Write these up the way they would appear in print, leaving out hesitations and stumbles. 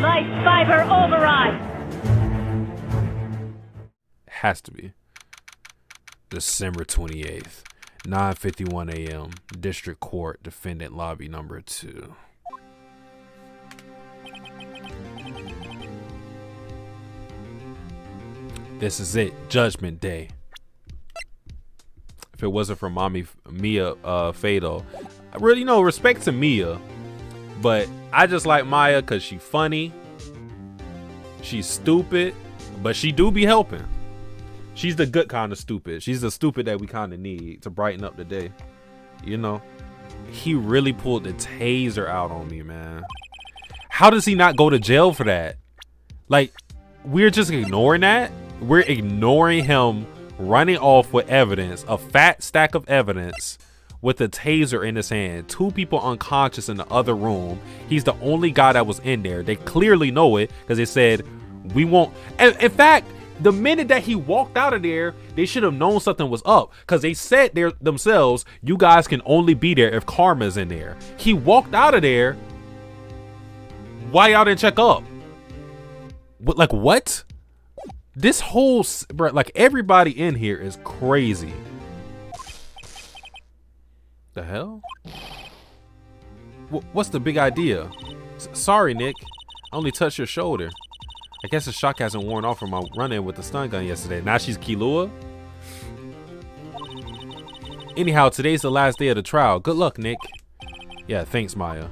Life fiber override. Has to be. December 28th, 9:51 a.m. District Court, Defendant Lobby number 2. This is it. Judgment Day. If it wasn't for Mommy Mia Fado, really, no respect to Mia, but I just like Maya because she funny. She's stupid, but she do be helping. She's the good kind of stupid. She's the stupid that we kind of need to brighten up the day. You know, he really pulled the taser out on me, man. How does he not go to jail for that? Like, we're just ignoring that. We're ignoring him running off with evidence, a fat stack of evidence, with a taser in his hand. 2 people unconscious in the other room. He's the only guy that was in there. They clearly know it because they said, we won't. And in fact, the minute that he walked out of there, they should have known something was up because they said there themselves, you guys can only be there if Karma's in there. He walked out of there. Why y'all didn't check up? What, like what? This whole, bro, like everybody in here is crazy. The hell? What's the big idea? Sorry, Nick. I only touched your shoulder. I guess the shock hasn't worn off from my run-in with the stun gun yesterday. Now she's Kilua? Anyhow, today's the last day of the trial. Good luck, Nick. Yeah, thanks, Maya.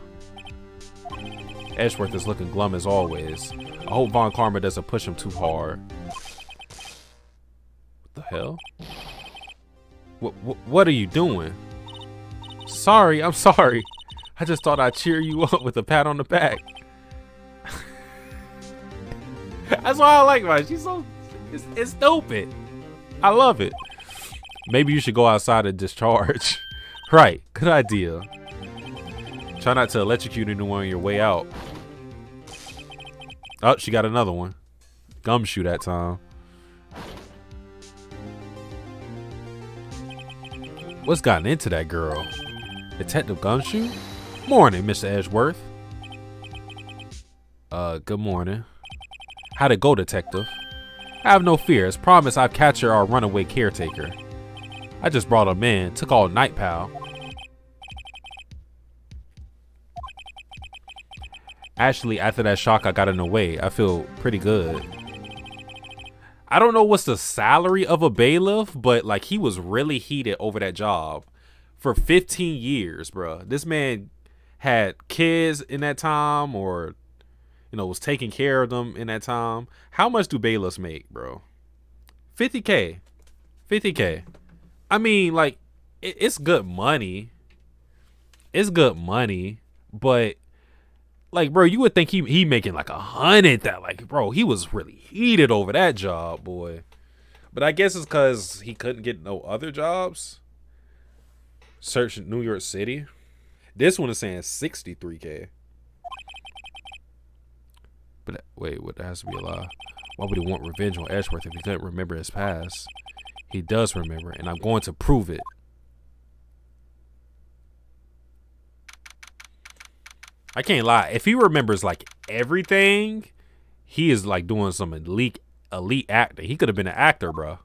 Edgeworth is looking glum as always. I hope Von Karma doesn't push him too hard. What the hell? What are you doing? Sorry, I'm sorry. I just thought I'd cheer you up with a pat on the back. That's why I like her. She's so, it's stupid. I love it. Maybe you should go outside and discharge. Right, good idea. Try not to electrocute anyone on your way out. Oh, she got another one. Gumshoe that time. What's gotten into that girl? Detective Gumshoe? Morning, Mr. Edgeworth. Good morning. How'd it go, Detective? Have no fear. As promised, I've captured our runaway caretaker. I just brought him in. Took all night, pal. Actually, after that shock I got in the way, I feel pretty good. I don't know what's the salary of a bailiff, but like he was really heated over that job for 15 years, bro. This man had kids in that time, or you know, was taking care of them in that time. How much do bailiffs make, bro? 50K. 50K. I mean, like, it's good money. It's good money, but like, bro, you would think he making like 100. That, like, bro, he was really heated over that job, boy. But I guess it's because he couldn't get no other jobs. Search in New York City. This one is saying 63K. But wait, what? That has to be a lie. Why would he want revenge on Edgeworth if he couldn't remember his past? He does remember, and I'm going to prove it. I can't lie. If he remembers like everything, he is like doing some elite acting. He could have been an actor, bro.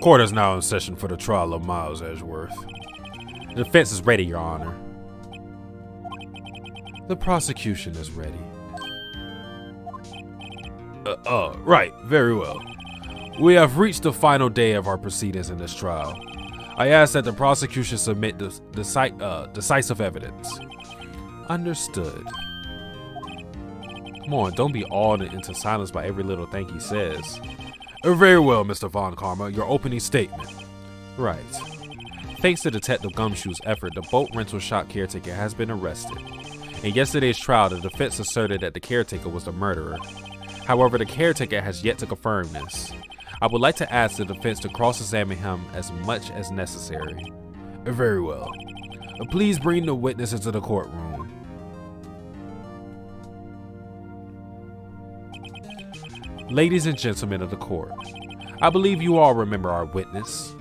Court is now in session for the trial of Miles Edgeworth. The defense is ready, Your Honor. The prosecution is ready. Right. Very well. We have reached the final day of our proceedings in this trial. I ask that the prosecution submit decisive evidence. Understood. Come on, don't be awed into silence by every little thing he says. Very well, Mr. Von Karma, your opening statement. Right. Thanks to Detective Gumshoe's effort, the boat rental shop caretaker has been arrested. In yesterday's trial, the defense asserted that the caretaker was the murderer. However, the caretaker has yet to confirm this. I would like to ask the defense to cross-examine him as much as necessary. Very well. Please bring the witness into the courtroom. Ladies and gentlemen of the court, I believe you all remember our witness.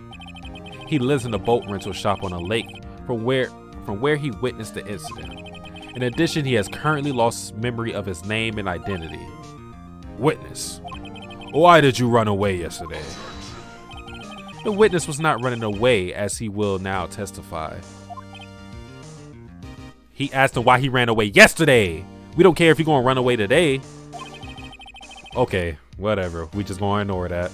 He lives in a boat rental shop on a lake from where he witnessed the incident. In addition, he has currently lost memory of his name and identity. Witness: why did you run away yesterday? The witness was not running away, as he will now testify. He asked him why he ran away yesterday. We don't care if you're gonna run away today. Okay, whatever. We just gonna ignore that.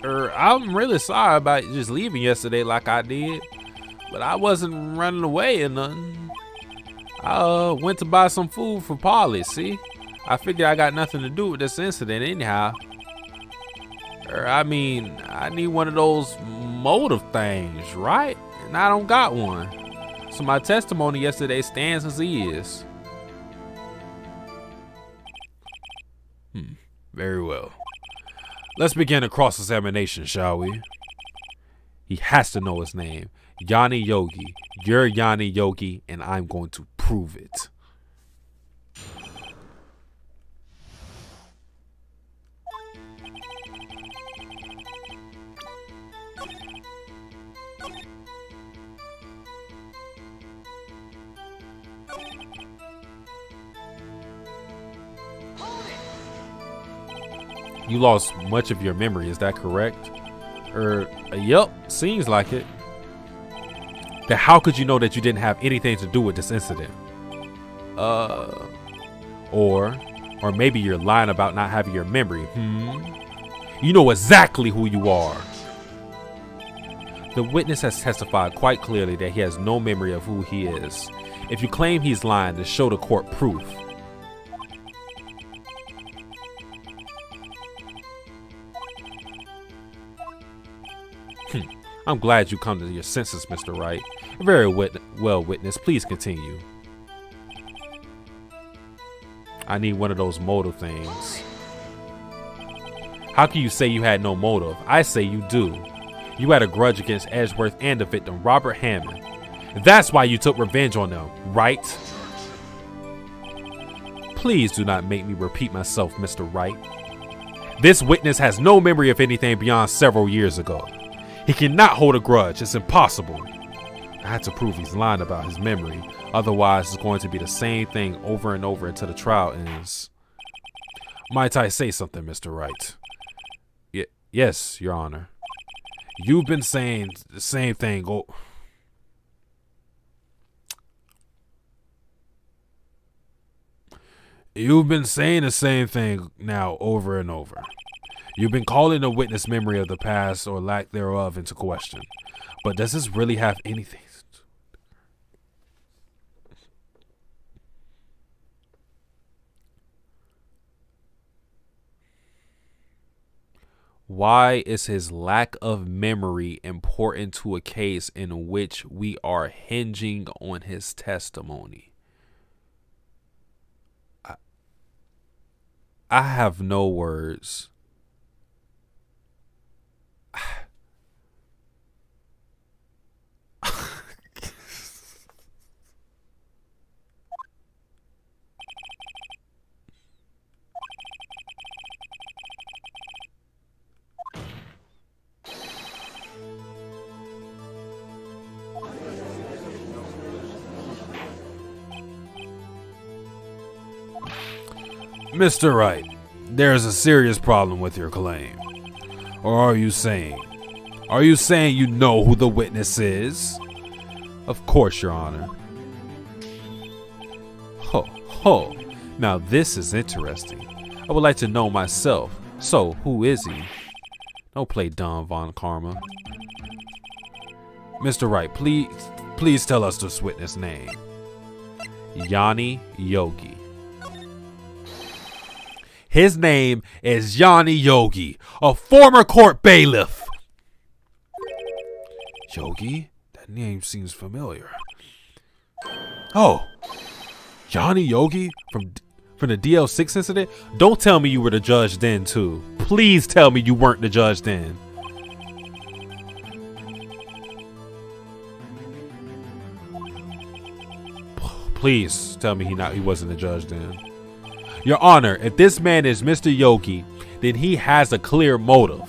I'm really sorry about just leaving yesterday like I did, but I wasn't running away or nothing. I went to buy some food for Polly, see? I figured I got nothing to do with this incident anyhow. I mean, I need one of those motive things, right? And I don't got one. So my testimony yesterday stands as is. Very well. Let's begin a cross-examination, shall we? He has to know his name. Yanni Yogi. You're Yanni Yogi, and I'm going to prove it. You lost much of your memory, is that correct? Yep, seems like it. Then how could you know that you didn't have anything to do with this incident? Or maybe you're lying about not having your memory, You know exactly who you are. The witness has testified quite clearly that he has no memory of who he is. If you claim he's lying, then show the court proof. I'm glad you come to your senses, Mr. Wright. Very well, witness. Please continue. I need one of those motive things. How can you say you had no motive? I say you do. You had a grudge against Edgeworth and the victim, Robert Hammond. That's why you took revenge on them, right? Please do not make me repeat myself, Mr. Wright. This witness has no memory of anything beyond several years ago. He cannot hold a grudge. It's impossible. I had to prove he's lying about his memory. Otherwise, it's going to be the same thing over and over until the trial ends. Might I say something, Mr. Wright? Yes, Your Honor. You've been saying the same thing. You've been saying the same thing now over and over. You've been calling the witness memory of the past or lack thereof into question. But does this really have anything? Why is his lack of memory important to a case in which we are hinging on his testimony? I have no words. Mr. Wright, there's a serious problem with your claim. Or are you saying you know who the witness is? Of course, Your Honor. Ho. Now this is interesting. I would like to know myself. So, who is he? Don't play dumb, Von Karma. Mr. Wright, please tell us this witness' name. Yanni Yogi. His name is Yanni Yogi, a former court bailiff. Yogi? That name seems familiar. Oh, Yanni Yogi from the DL6 incident? Don't tell me you were the judge then, too. Please tell me you weren't the judge then. Please tell me he wasn't the judge then. Your Honor, if this man is Mr. Yogi, then he has a clear motive.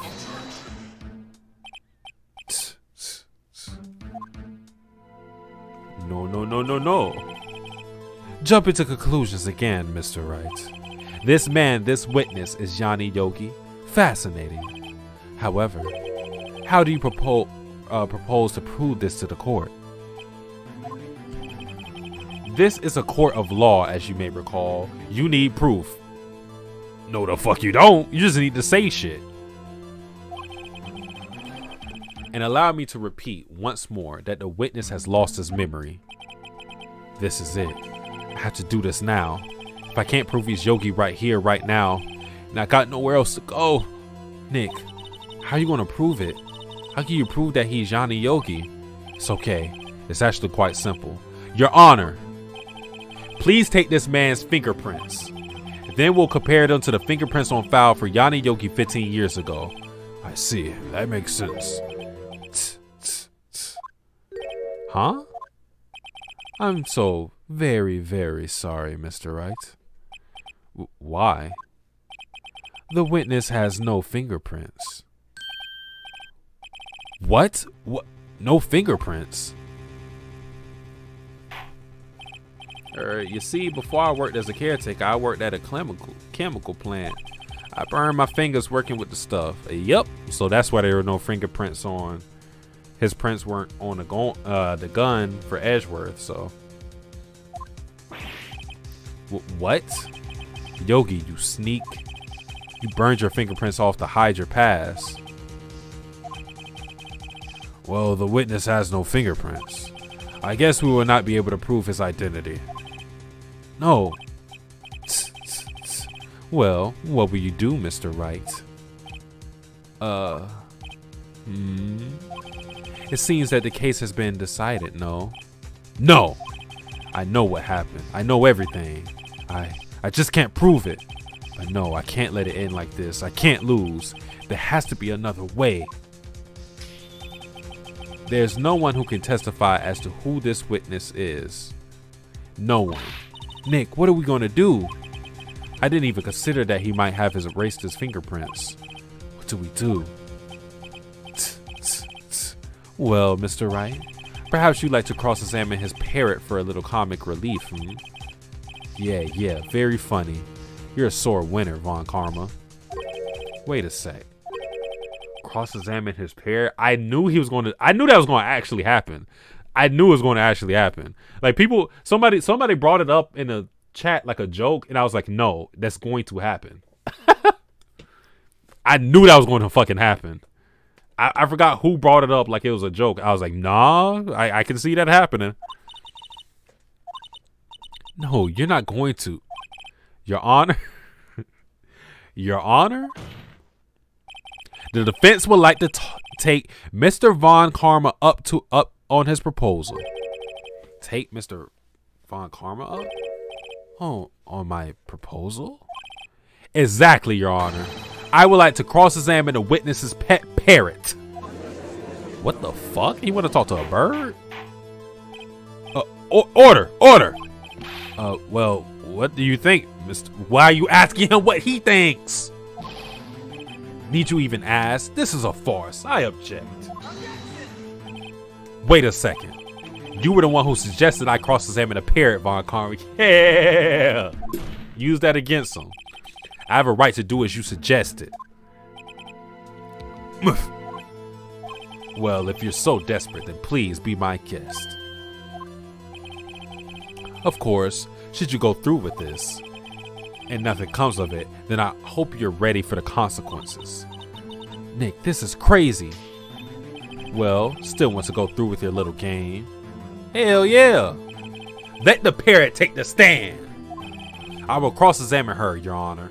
No. Jump into conclusions again, Mr. Wright. This witness is Yanni Yogi. Fascinating. However, how do you propose to prove this to the court? This is a court of law, as you may recall. You need proof. No, the fuck you don't. You just need to say shit. And allow me to repeat once more that the witness has lost his memory. This is it. I have to do this now. If I can't prove he's Yogi right here, right now, and I got nowhere else to go. Nick, how are you going to prove it? How can you prove that he's Yanni Yogi? It's okay. It's actually quite simple. Your Honor, please take this man's fingerprints. Then we'll compare them to the fingerprints on file for Yanni Yogi 15 years ago. I see. That makes sense. Huh? I'm so very, very sorry, Mr. Wright. Why? The witness has no fingerprints. What? What? No fingerprints? You see, before I worked as a caretaker, I worked at a chemical plant. I burned my fingers working with the stuff. Yep. So that's why there were no fingerprints on. His prints weren't on the gun for Edgeworth, so. What? Yogi, you sneak. You burned your fingerprints off to hide your past. Well, the witness has no fingerprints. I guess we will not be able to prove his identity. No. Well, what will you do, Mr. Wright? It seems that the case has been decided, no? No! I know what happened. I know everything. I just can't prove it. But no, I can't let it end like this. I can't lose. There has to be another way. There's no one who can testify as to who this witness is. No one. Nick, what are we going to do? I didn't even consider that he might have erased his fingerprints. What do we do? Well, Mr. Wright, perhaps you'd like to cross-examine his parrot for a little comic relief, hmm? Yeah, very funny. You're a sore winner, Von Karma. Wait a sec. Cross-examine his parrot? I knew that was going to actually happen. I knew it was going to actually happen. Like somebody brought it up in a chat like a joke, and I was like, no, that's going to happen. I knew that was going to fucking happen. I forgot who brought it up like it was a joke. I was like, nah, I can see that happening. No, you're not going to. Your Honor? Your Honor? The defense would like to take Mr. Von Karma up on his proposal. Take Mr. Von Karma up? Oh, on my proposal? Exactly, Your Honor. I would like to cross-examine the witness's pet parrot. What the fuck? You want to talk to a bird? Order! Well, what do you think, Mr. Why are you asking him what he thinks? Need you even ask? This is a farce. I object. Wait a second. You were the one who suggested I cross-examine a parrot, Von Karma. Yeah! Use that against him. I have a right to do as you suggested. Well, if you're so desperate, then please be my guest. Of course, should you go through with this, and nothing comes of it, then I hope you're ready for the consequences. Nick, this is crazy. Well, still want to go through with your little game? Hell yeah! Let the parrot take the stand. I will cross-examine her, Your Honor.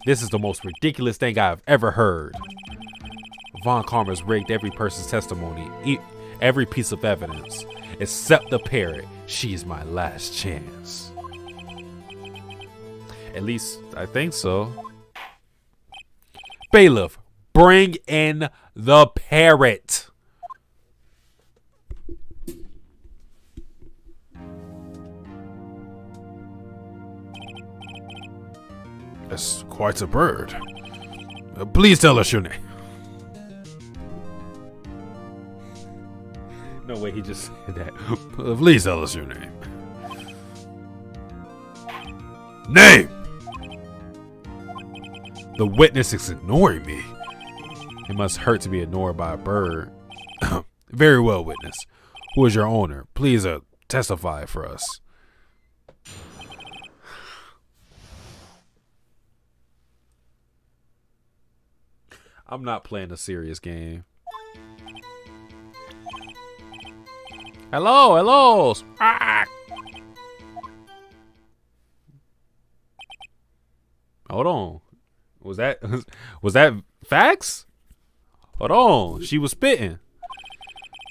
This is the most ridiculous thing I've ever heard. Von Karma's rigged every person's testimony, every piece of evidence, except the parrot. She's my last chance. At least, I think so. Bailiff, bring in the parrot. That's quite a bird. Please tell us your name. No way he just said that. Please tell us your name. Name! The witness is ignoring me. It must hurt to be ignored by a bird. Very well, witness. Who is your owner? Please testify for us. I'm not playing a serious game. Hello, hello. Ah. Hold on. Was that facts? Hold on. She was spitting.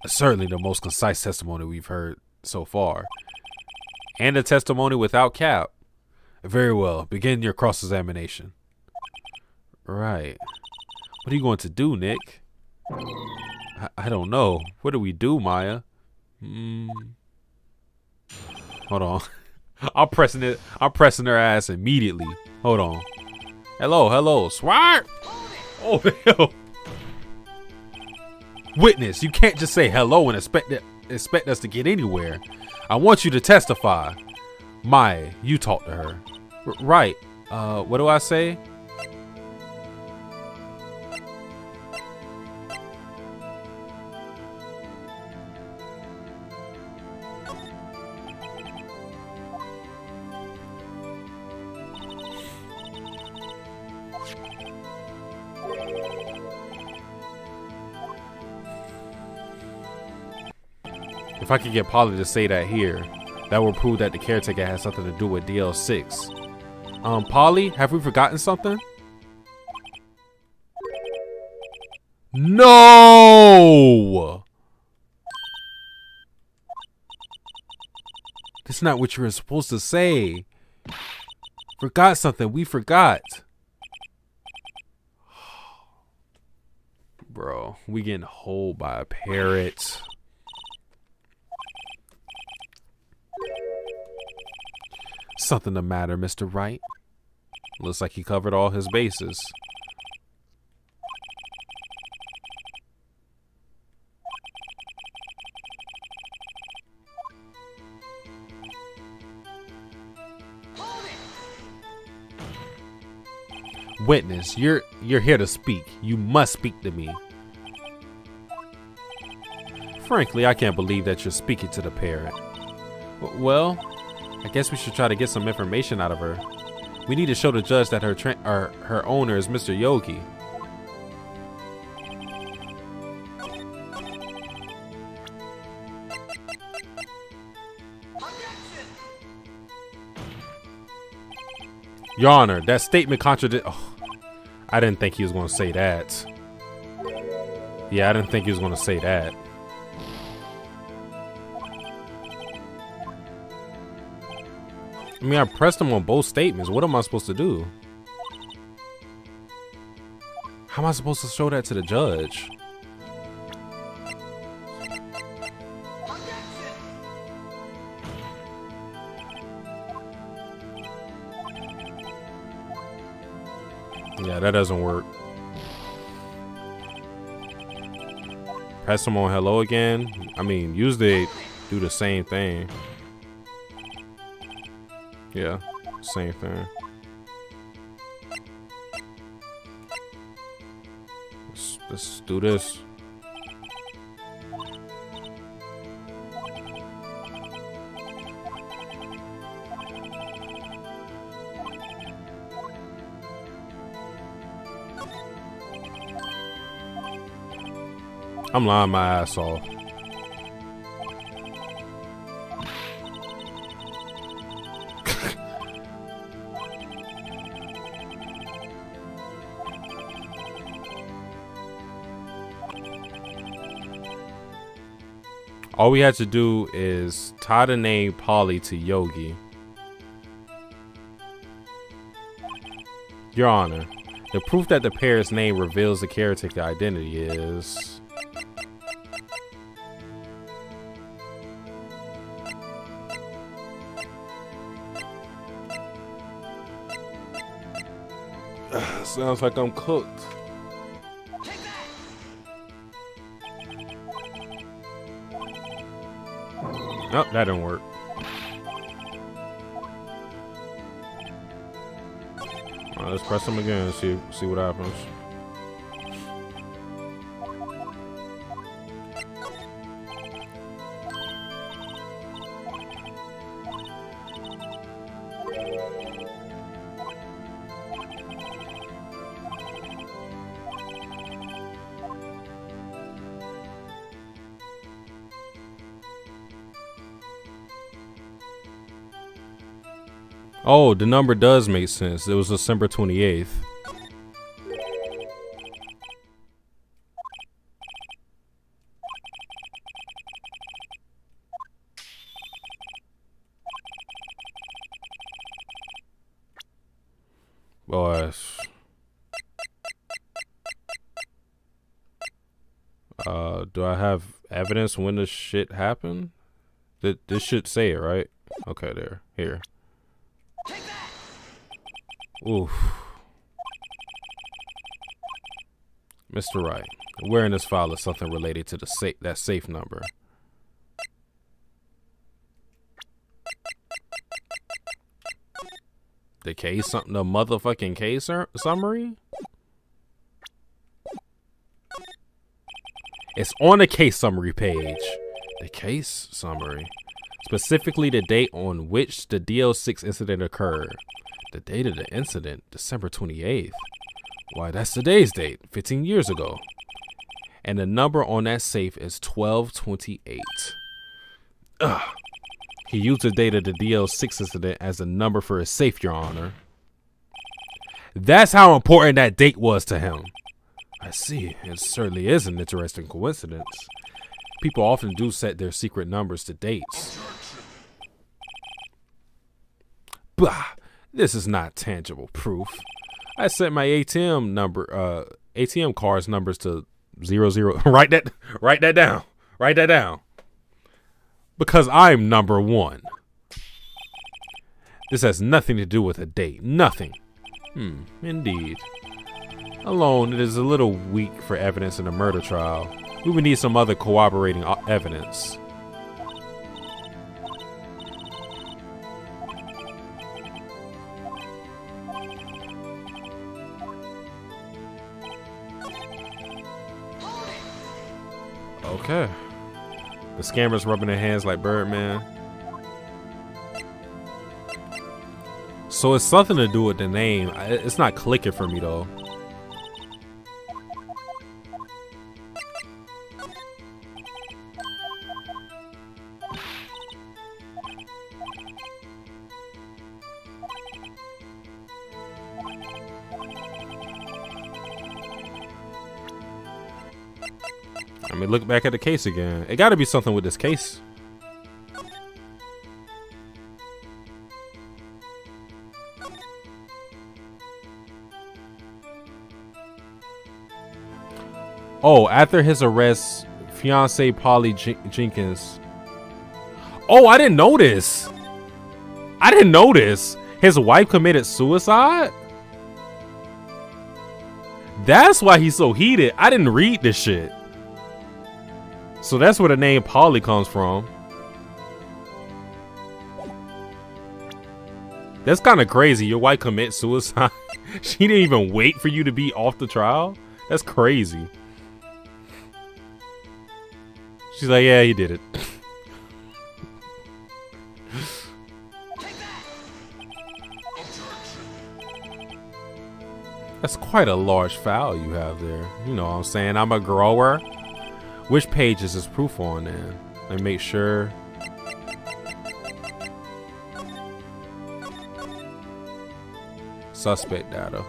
Certainly the most concise testimony we've heard so far. And a testimony without cap. Very well. Begin your cross-examination. Right. What are you going to do, Nick? I don't know. What do we do, Maya? Hold on. I'm pressing her ass immediately. Hold on. Hello, Swart. Oh hell. Witness, you can't just say hello and expect us to get anywhere. I want you to testify. Maya, you talk to her. Right. What do I say? If I could get Polly to say that here, that would prove that the caretaker has something to do with DL6. Polly, have we forgotten something? No! That's not what you were supposed to say. Forgot something. We forgot. Bro, we getting holed by a parrot. Something the matter, Mr. Wright? Looks like he covered all his bases. Witness, you're here to speak. You must speak to me. Frankly, I can't believe that you're speaking to the parrot. Well, I guess we should try to get some information out of her. We need to show the judge that her owner is Mr. Yogi. Your Honor, that statement contradicts. Oh, I didn't think he was going to say that. Yeah, I didn't think he was going to say that. I mean, I pressed him on both statements. What am I supposed to do? How am I supposed to show that to the judge? Yeah, that doesn't work. Press him on hello again. I mean, usually they do the same thing. Yeah, same thing. Let's do this. I'm lying my ass off. All we had to do is tie the name Polly to Yogi. Your Honor, the proof that the pair's name reveals the caretaker identity is... Sounds like I'm cooked. Nope, that didn't work. Alright, let's press them again and see what happens. Oh, the number does make sense. It was December 28th. Boys. Do I have evidence when this shit happened? This should say it, right? Okay, there. Here. Oof. Mr. Wright, where in this file is something related to the that safe number? The case, the motherfucking case summary? It's on the case summary page. The case summary. Specifically the date on which the DL6 incident occurred. The date of the incident, December 28th. Why, that's today's date, 15 years ago. And the number on that safe is 1228. Ugh. He used the date of the DL6 incident as a number for his safe, Your Honor. That's how important that date was to him. I see. It certainly is an interesting coincidence. People often do set their secret numbers to dates. Bah! This is not tangible proof. I set my ATM card's numbers to 00. Write that down. Write that down. Because I'm number one. This has nothing to do with a date. Nothing. Indeed. Alone, it is a little weak for evidence in a murder trial. We would need some other corroborating evidence. Okay. The scammers rubbing their hands like Birdman. So it's something to do with the name. It's not clicking for me though. I mean, look back at the case again. It got to be something with this case. Oh, after his arrest, fiance Polly Jenkins. Oh, I didn't know this. I didn't know this. His wife committed suicide? That's why he's so heated. I didn't read this shit. So that's where the name Polly comes from. That's kind of crazy. Your wife commit suicide. She didn't even wait for you to be off the trial. That's crazy. She's like, yeah, he did it. That's quite a large file you have there. You know what I'm saying? I'm a grower. Which page is this proof on then? Let me make sure. Suspect data.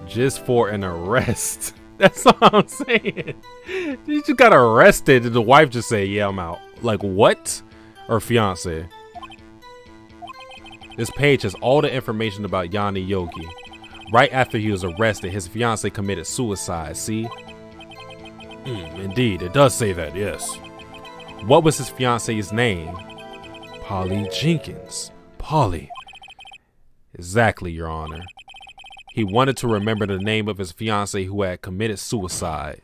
Just for an arrest. That's all I'm saying. You just got arrested and the wife just say, yeah, I'm out. Like what? Or fiance. This page has all the information about Yanni Yogi. Right after he was arrested, his fiance committed suicide, see? Indeed, it does say that, yes. What was his fiance's name? Polly Jenkins. Polly. Exactly, Your Honor. He wanted to remember the name of his fiancée who had committed suicide.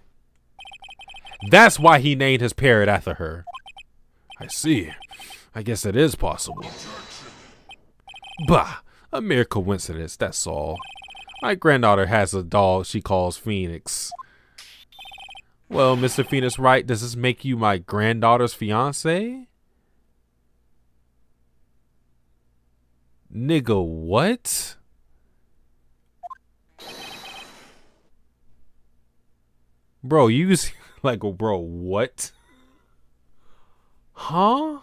That's why he named his parrot after her. I see. I guess it is possible. Bah, a mere coincidence, that's all. My granddaughter has a dog she calls Phoenix. Well, Mr. Phoenix Wright, does this make you my granddaughter's fiancé? Nigga, what? Bro, you like, bro, what? Huh?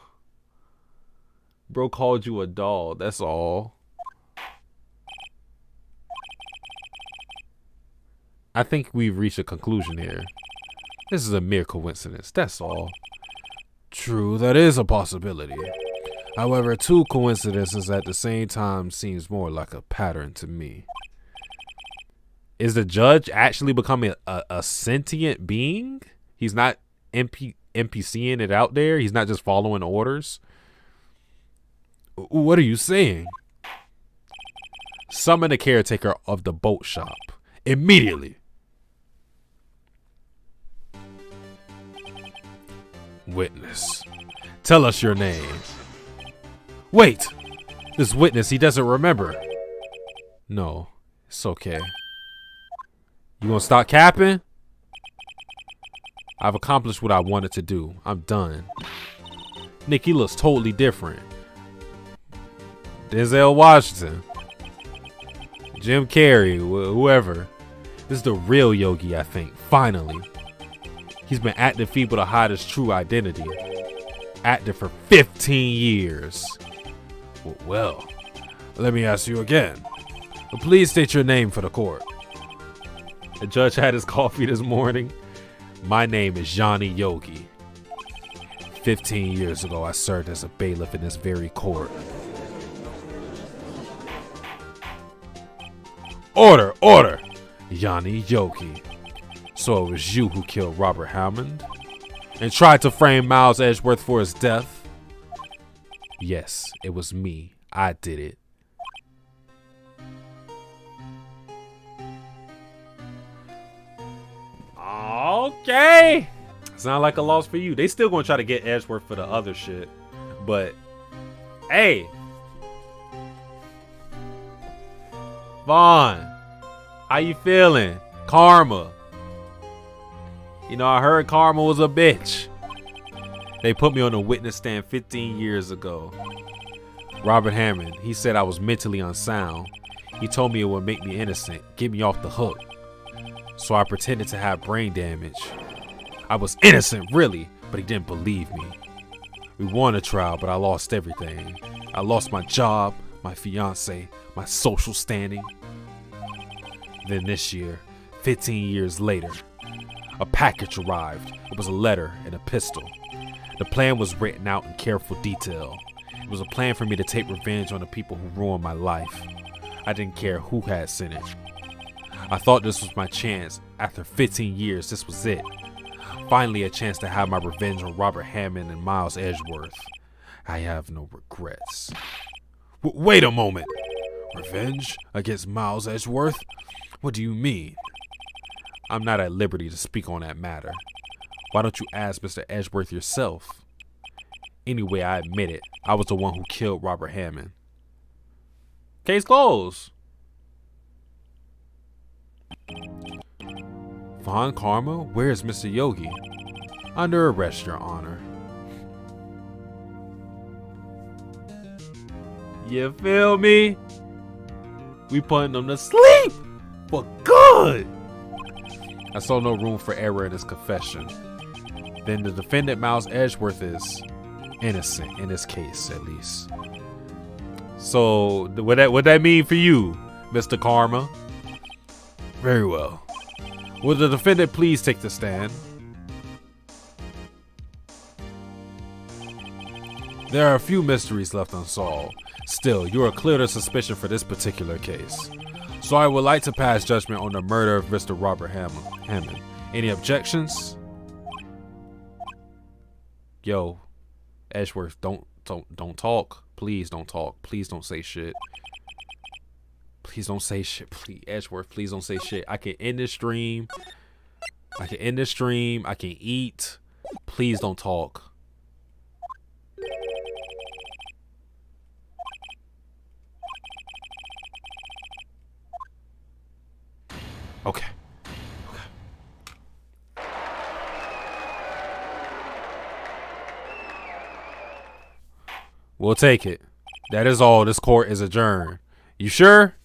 Bro called you a dog, that's all. I think we've reached a conclusion here. This is a mere coincidence, that's all. True, that is a possibility. However, two coincidences at the same time seems more like a pattern to me. Is the judge actually becoming a sentient being? He's not NPCing it out there? He's not just following orders? What are you saying? Summon the caretaker of the boat shop. Immediately. Witness. Tell us your name. Wait! This witness, he doesn't remember. No, it's okay. You gonna stop capping? I've accomplished what I wanted to do. I'm done. Nick, he looks totally different. Denzel Washington. Jim Carrey, whoever. This is the real Yogi, I think. Finally. He's been acting feeble to hide his true identity. Active for 15 years. Well, let me ask you again. Please state your name for the court. The judge had his coffee this morning. My name is Johnny Yogi. 15 years ago, I served as a bailiff in this very court. Order, order! Johnny Yogi. So it was you who killed Robert Hammond and tried to frame Miles Edgeworth for his death? Yes, it was me. I did it. Okay. Sound like a loss for you. They still gonna try to get Edgeworth for the other shit. But, hey. Vaughn, how you feeling? Karma. You know, I heard Karma was a bitch. They put me on the witness stand 15 years ago. Robert Hammond, he said I was mentally unsound. He told me it would make me innocent, get me off the hook. So I pretended to have brain damage. I was innocent, really, but he didn't believe me. We won a trial, but I lost everything. I lost my job, my fiance, my social standing. Then this year, 15 years later, a package arrived. It was a letter and a pistol. The plan was written out in careful detail. It was a plan for me to take revenge on the people who ruined my life. I didn't care who had sent it. I thought this was my chance. After 15 years, this was it. Finally, a chance to have my revenge on Robert Hammond and Miles Edgeworth. I have no regrets. Wait a moment. Revenge against Miles Edgeworth? What do you mean? I'm not at liberty to speak on that matter. Why don't you ask Mr. Edgeworth yourself? Anyway, I admit it. I was the one who killed Robert Hammond. Case closed. Von Karma, where is Mr. Yogi? Under arrest, Your Honor. You feel me? We putting them to sleep for good. I saw no room for error in his confession. Then the defendant, Miles Edgeworth, is innocent in this case, at least. So, what that mean for you, Mr. Karma? Very well. Will the defendant please take the stand? There are a few mysteries left unsolved. Still, you are cleared of suspicion for this particular case. So I would like to pass judgment on the murder of Mr. Robert Hammond. Any objections? Yo, Edgeworth, don't talk. Please don't talk. Please don't say shit. Please don't say shit. Please, Edgeworth, please don't say shit. I can end this stream. I can end this stream. I can eat. Please don't talk. Okay. We'll take it. That is all. This court is adjourned. You sure?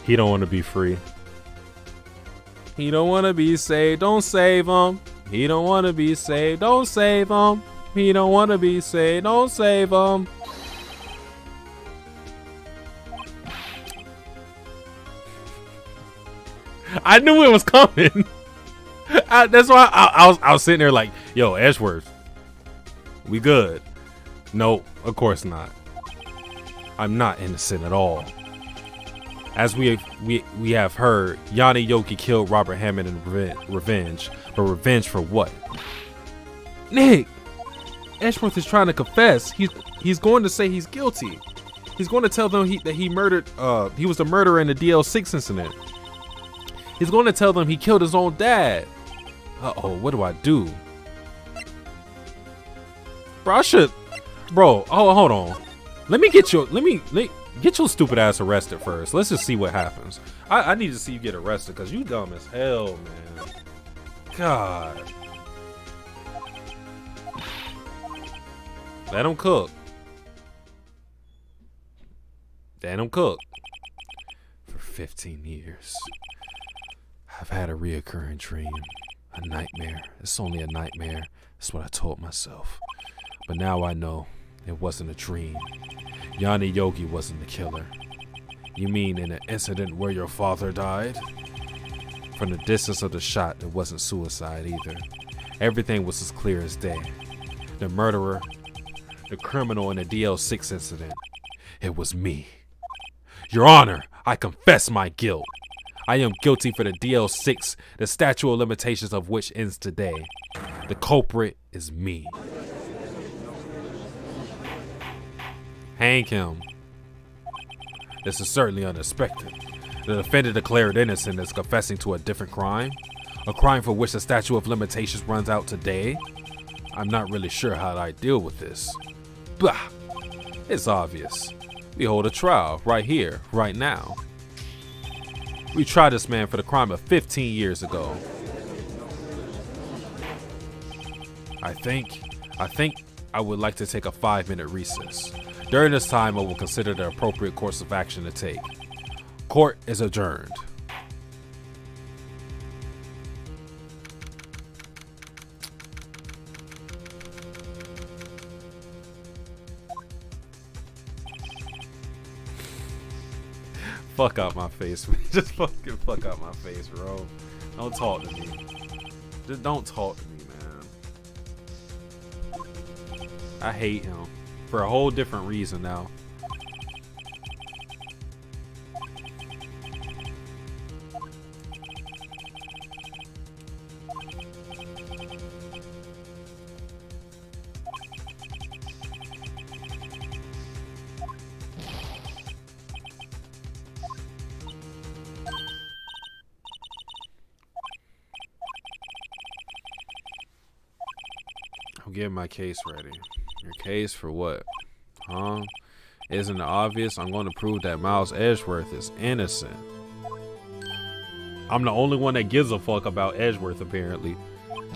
He don't want to be free. He don't want to be saved. Don't save him. He don't want to be saved. Don't save him. He don't want to be saved. Don't save him. I knew it was coming. That's why I was sitting there like, yo, Edgeworth, we good? No, of course not. I'm not innocent at all. As we have heard, Yanni Yoki killed Robert Hammond in revenge. But revenge for what? Nick! Edgeworth is trying to confess. He's going to say he's guilty. He's going to tell them that he murdered, he was the murderer in the DL6 incident. He's going to tell them he killed his own dad. Uh-oh, what do I do? Bro, hold on. Let me get your stupid ass arrested first. Let's just see what happens. I need to see you get arrested because you dumb as hell, man. God. Let him cook. Let him cook. For 15 years, I've had a reoccurring dream. A nightmare. It's only a nightmare. That's what I told myself. But now I know it wasn't a dream. Yanni Yogi wasn't the killer. You mean in an incident where your father died? From the distance of the shot, it wasn't suicide either. Everything was as clear as day. The murderer, the criminal in the DL6 incident, it was me. Your Honor, I confess my guilt. I am guilty for the DL6, the statute of limitations of which ends today. The culprit is me. Hang him. This is certainly unexpected. The defendant declared innocent is confessing to a different crime. A crime for which the statute of limitations runs out today. I'm not really sure how I deal with this. Bah! It's obvious. We hold a trial right here, right now. We tried this man for the crime of 15 years ago. I think I would like to take a 5-minute recess. During this time, I will consider the appropriate course of action to take. Court is adjourned. Fuck out my face, man. Just fucking fuck out my face, bro. Don't talk to me. Just don't talk to me, man. I hate him. For a whole different reason now. I'm getting my case ready. Your case for what? Huh? Isn't it obvious? I'm going to prove that Miles Edgeworth is innocent. I'm the only one that gives a fuck about Edgeworth, apparently.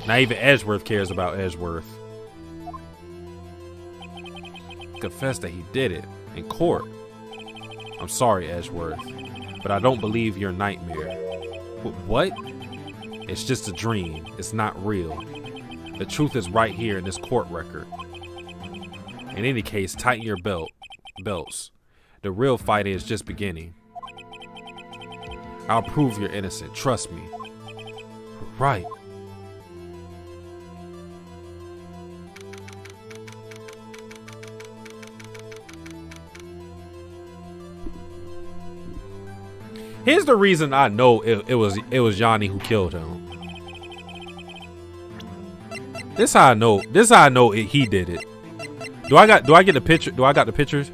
Not even Edgeworth cares about Edgeworth. Confess that he did it in court. I'm sorry, Edgeworth, but I don't believe your nightmare. What? It's just a dream. It's not real. The truth is right here in this court record. In any case, tighten your belt. belts. The real fight is just beginning. I'll prove you're innocent. Trust me. Right. Here's the reason I know it was Johnny who killed him. This how I know. This how I know he did it. Do I get the picture? Do I got the pictures?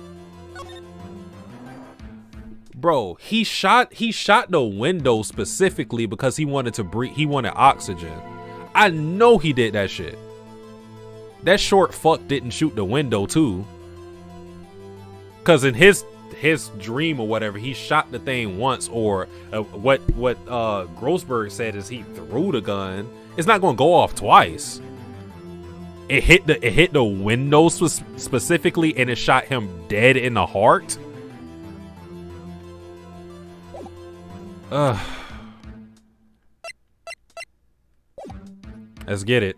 Bro, he shot the window specifically because he wanted to breathe. He wanted oxygen. I know he did that shit. That short fuck didn't shoot the window too. Cause in his dream or whatever, he shot the thing once, or what Grossberg said is he threw the gun. It's not gonna go off twice. It hit the window specifically, and it shot him dead in the heart. Let's get it.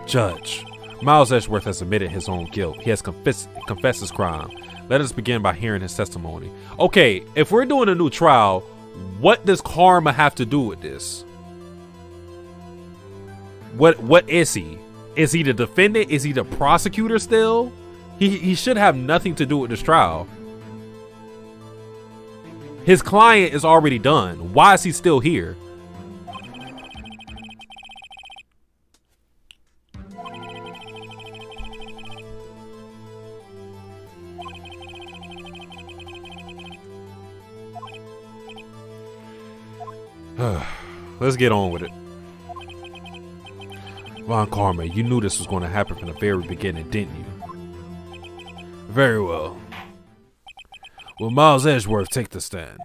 Judge, Miles Edgeworth has admitted his own guilt. He has confessed his crime. Let us begin by hearing his testimony. Okay, if we're doing a new trial, what does karma have to do with this? What is he? Is he the defendant? Is he the prosecutor still? He should have nothing to do with this trial. His client is already done. Why is he still here? Let's get on with it. Von Karma, you knew this was going to happen from the very beginning, didn't you? Very well. Will Miles Edgeworth take the stand?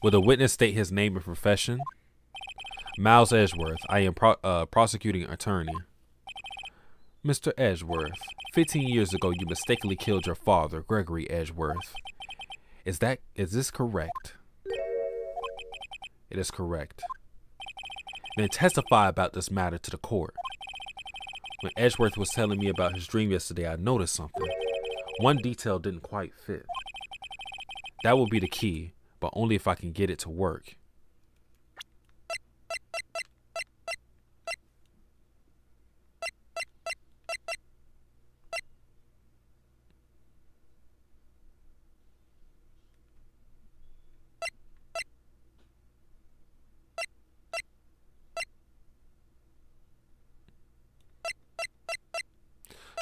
Will the witness state his name and profession? Miles Edgeworth, I am prosecuting attorney. Mr. Edgeworth, 15 years ago you mistakenly killed your father, Gregory Edgeworth. Is this correct? It is correct. Then testify about this matter to the court. When Edgeworth was telling me about his dream yesterday, I noticed something. One detail didn't quite fit. That will be the key, but only if I can get it to work.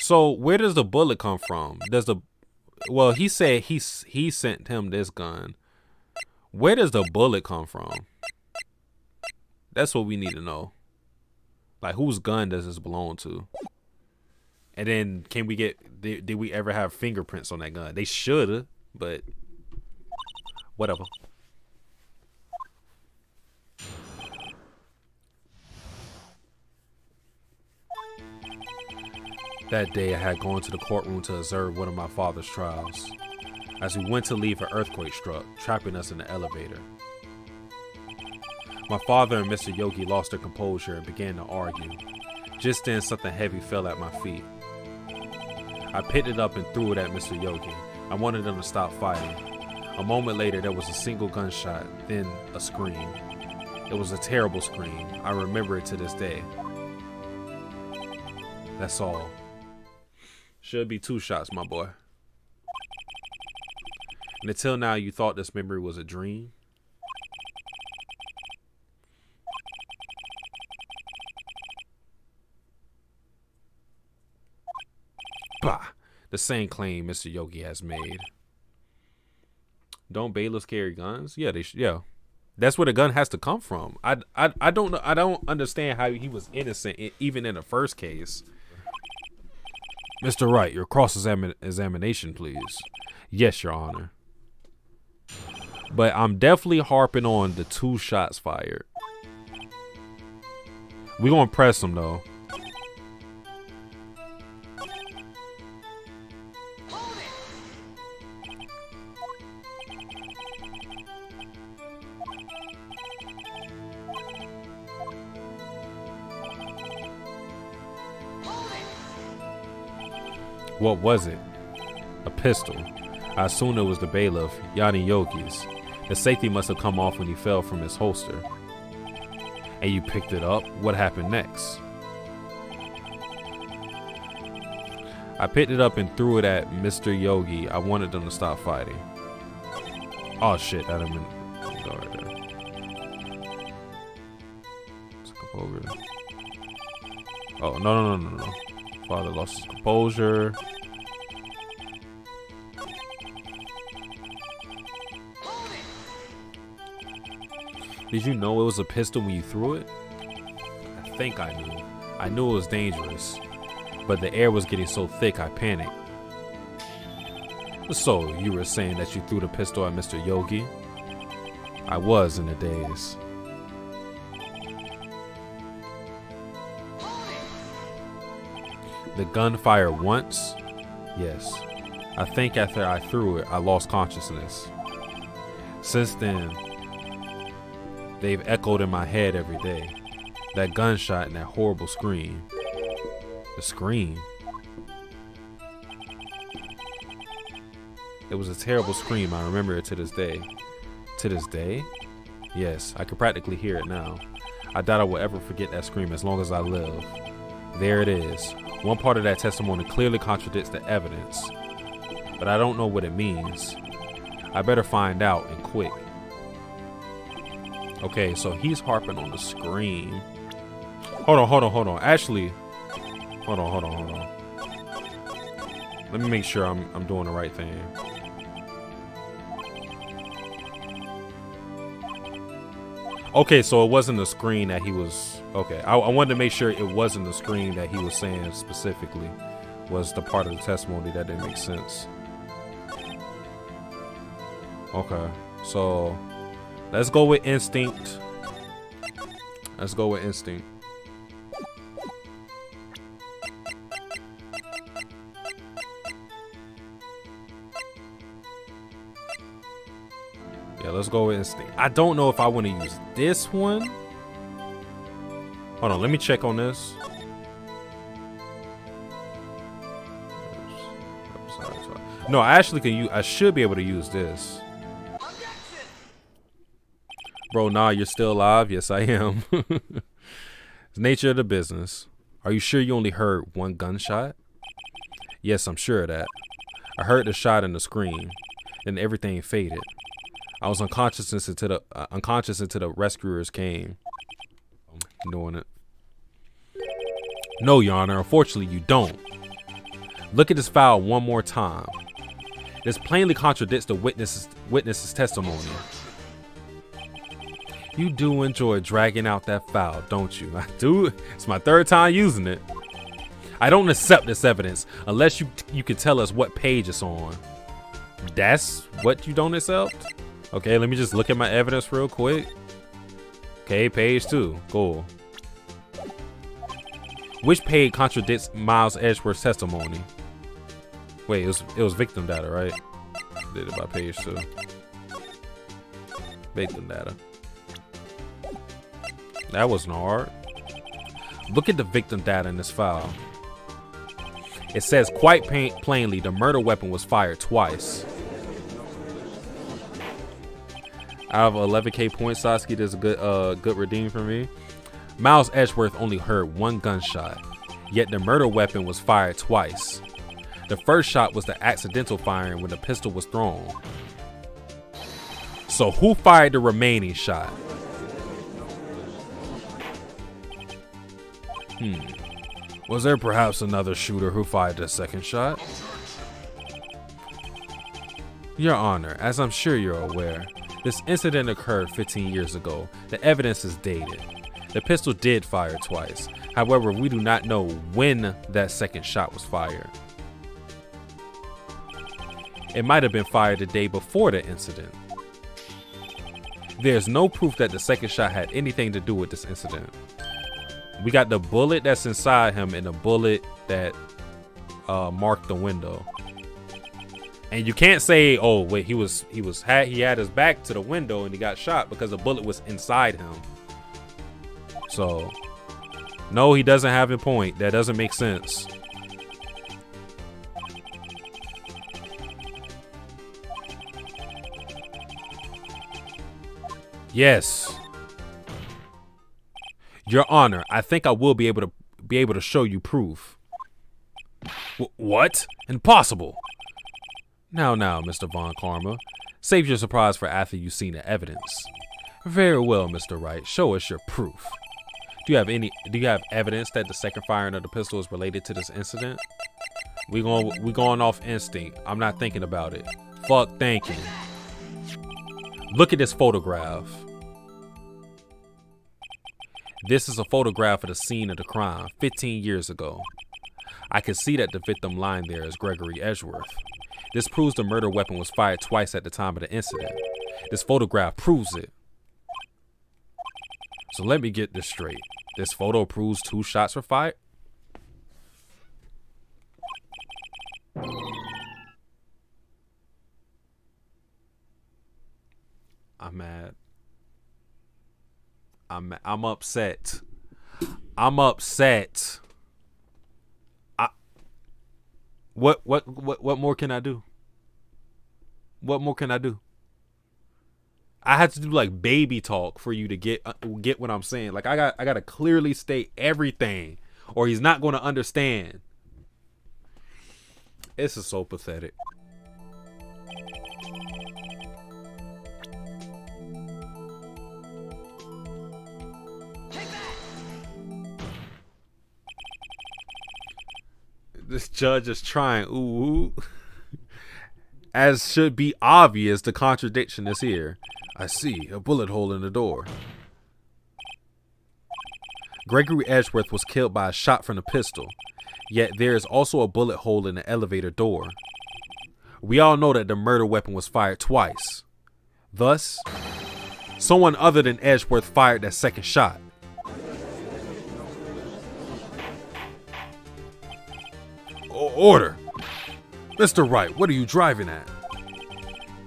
So where does the bullet come from? Well, he said he sent him this gun. Where does the bullet come from? That's what we need to know. Like, whose gun does this belong to? And then can we get, did we ever have fingerprints on that gun? They should, but whatever. That day I had gone to the courtroom to observe one of my father's trials. As we went to leave, an earthquake struck, trapping us in the elevator. My father and Mr. Yogi lost their composure and began to argue. Just then something heavy fell at my feet. I picked it up and threw it at Mr. Yogi. I wanted them to stop fighting. A moment later there was a single gunshot, then a scream. It was a terrible scream. I remember it to this day. That's all. Should be 2 shots, my boy. And until now, you thought this memory was a dream? Bah! The same claim Mr. Yogi has made. Don't bailiffs carry guns? Yeah, yeah. That's where the gun has to come from. I don't know. I don't understand how he was innocent, even in the first case. Mr. Wright, your cross-examination, please. Yes, Your Honor. But I'm definitely harping on the 2 shots fired. We're going to press him, though. What was it? A pistol. I assumed it was the bailiff, Yanni Yogi's. The safety must have come off when he fell from his holster. And you picked it up? What happened next? I picked it up and threw it at Mr. Yogi. I wanted them to stop fighting. Oh shit, that didn't go right there. Took a over. Oh, no. Father lost his composure. Did you know it was a pistol when you threw it? I think I knew. I knew it was dangerous, but the air was getting so thick I panicked. So, you were saying that you threw the pistol at Mr. Yogi? I was in a daze. The gun fired once? Yes. I think after I threw it, I lost consciousness. Since then, they've echoed in my head every day. That gunshot and that horrible scream. The scream? It was a terrible scream. I remember it to this day. To this day? Yes, I can practically hear it now. I doubt I will ever forget that scream as long as I live. There it is. One part of that testimony clearly contradicts the evidence, but I don't know what it means. I better find out, and quick. Okay, so he's harping on the scream. Hold on. Actually, hold on. Let me make sure I'm doing the right thing. Okay, so it wasn't the screen that he was... Okay, I wanted to make sure it wasn't the screen that he was saying specifically was the part of the testimony that didn't make sense. Okay, so let's go with instinct. Let's go with instinct. Yeah, let's go with instinct. I don't know if I want to use this one. Hold on, let me check on this. No, I actually can use. I should be able to use this. Bro, nah, you're still alive? Yes, I am. It's nature of the business. Are you sure you only heard one gunshot? Yes, I'm sure of that. I heard the shot and the scream, then everything faded. I was unconscious until the rescuers came. I'm doing it. No, Your Honor, unfortunately you don't. Look at this file one more time. This plainly contradicts the witness's testimony. You do enjoy dragging out that file, don't you? I do. It's my third time using it. I don't accept this evidence unless you can tell us what page it's on. That's what you don't accept? Okay, let me just look at my evidence real quick. Okay, page 2. Cool. Which page contradicts Miles Edgeworth's testimony? Wait, it was victim data, right? Did it by page 2. Victim data. That wasn't hard. Look at the victim data in this file. It says quite plainly the murder weapon was fired twice. Out of 11k points, Satsuki, there's a good redeem for me. Miles Edgeworth only heard one gunshot, yet the murder weapon was fired twice. The first shot was the accidental firing when the pistol was thrown. So who fired the remaining shot? Was there perhaps another shooter who fired the second shot? Your Honor, as I'm sure you're aware, this incident occurred 15 years ago. The evidence is dated. The pistol did fire twice. However, we do not know when that second shot was fired. It might have been fired the day before the incident. There's no proof that the second shot had anything to do with this incident. We got the bullet that's inside him and the bullet that marked the window. And you can't say, oh wait, he had his back to the window and he got shot because the bullet was inside him. So no, he doesn't have a point. That doesn't make sense. Yes. Your Honor, I think I will be able to show you proof. What? Impossible. Now, Mr. Von Karma. Save your surprise for after you've seen the evidence. Very well, Mr. Wright. Show us your proof. Do you have evidence that the second firing of the pistol is related to this incident? We going off instinct. I'm not thinking about it. Fuck thinking. Look at this photograph. This is a photograph of the scene of the crime 15 years ago. I can see that the victim lying there is Gregory Edgeworth. This proves the murder weapon was fired twice at the time of the incident. This photograph proves it. So let me get this straight. This photo proves 2 shots were fired? I'm mad. I'm upset. I'm upset. What more can I do? What more can I do? I had to do like baby talk for you to get what I'm saying. Like I got to clearly state everything, or he's not going to understand. This is so pathetic. This judge is trying. Ooh. As should be obvious, the contradiction is here. I see a bullet hole in the door. Gregory Edgeworth was killed by a shot from the pistol, yet there is also a bullet hole in the elevator door. We all know that the murder weapon was fired twice. Thus, someone other than Edgeworth fired that second shot. Order! Mr. Wright, what are you driving at?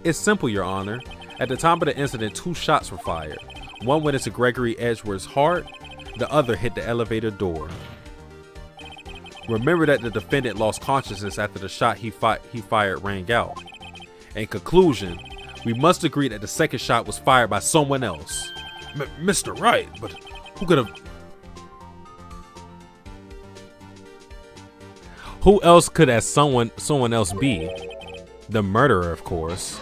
It's simple, Your Honor. At the time of the incident, 2 shots were fired. One went into Gregory Edgeworth's heart, the other hit the elevator door. Remember that the defendant lost consciousness after the shot he fired rang out. In conclusion, we must agree that the second shot was fired by someone else. Mr. Wright, but who could have... Who else could that someone else be? The murderer, of course.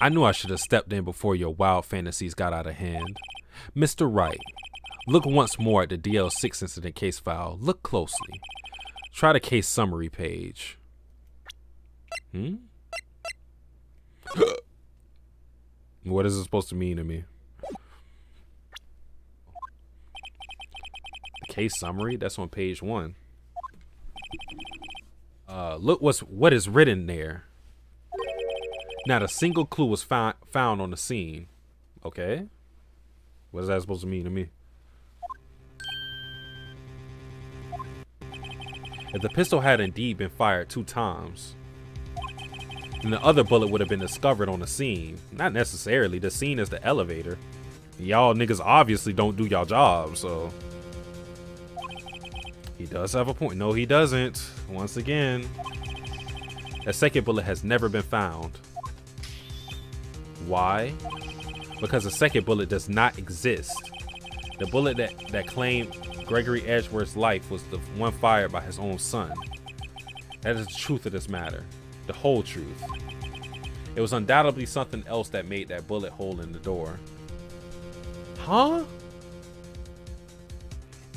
I knew I should have stepped in before your wild fantasies got out of hand. Mr. Wright, look once more at the DL6 incident case file. Look closely. Try the case summary page. What is it supposed to mean to me? Case summary, that's on page 1. Look what is written there. Not a single clue was found on the scene. Okay, what is that supposed to mean to me? If the pistol had indeed been fired 2 times, then the other bullet would have been discovered on the scene. Not necessarily. The scene is the elevator. Y'all niggas obviously don't do y'all job, so... He does have a point. No, he doesn't. Once again, a second bullet has never been found. Why? Because the second bullet does not exist. The bullet that claimed Gregory Edgeworth's life was the one fired by his own son. That is the truth of this matter. The whole truth. It was undoubtedly something else that made that bullet hole in the door. Huh?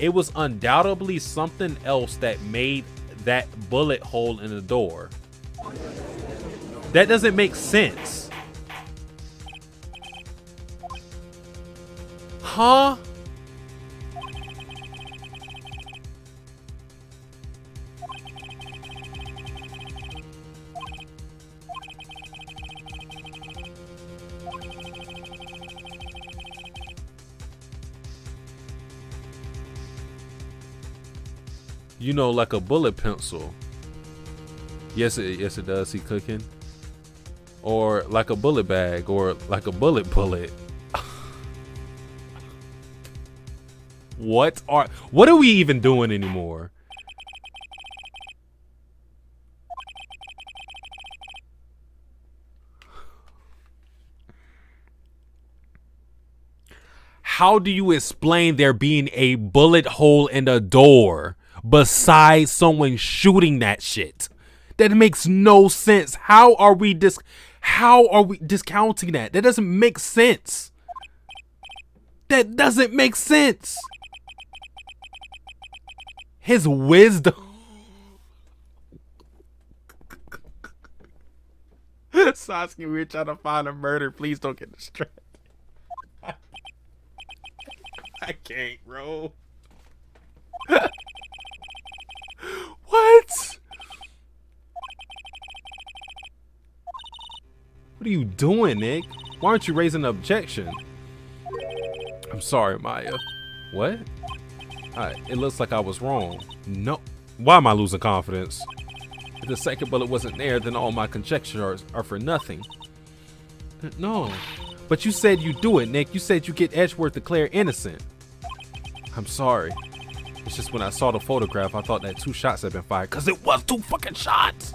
It was undoubtedly something else that made that bullet hole in the door. That doesn't make sense. Huh? You know, like a bullet pencil. Yes, it does. He cooking. Or like a bullet bag, or like a bullet. What are we even doing anymore? How do you explain there being a bullet hole in the door besides someone shooting that shit? That makes no sense. How are we discounting that? That doesn't make sense. That doesn't make sense. His wisdom. Satsuki, we're trying to find a murder. Please don't get distracted. I can't, bro. What? What are you doing, Nick? Why aren't you raising an objection? I'm sorry, Maya. What? It looks like I was wrong. No. Why am I losing confidence? If the second bullet wasn't there, then all my conjectures are for nothing. No. But you said you do it, Nick. You said you get Edgeworth declared innocent. I'm sorry. It's just when I saw the photograph, I thought that 2 shots had been fired. Because it was 2 fucking shots!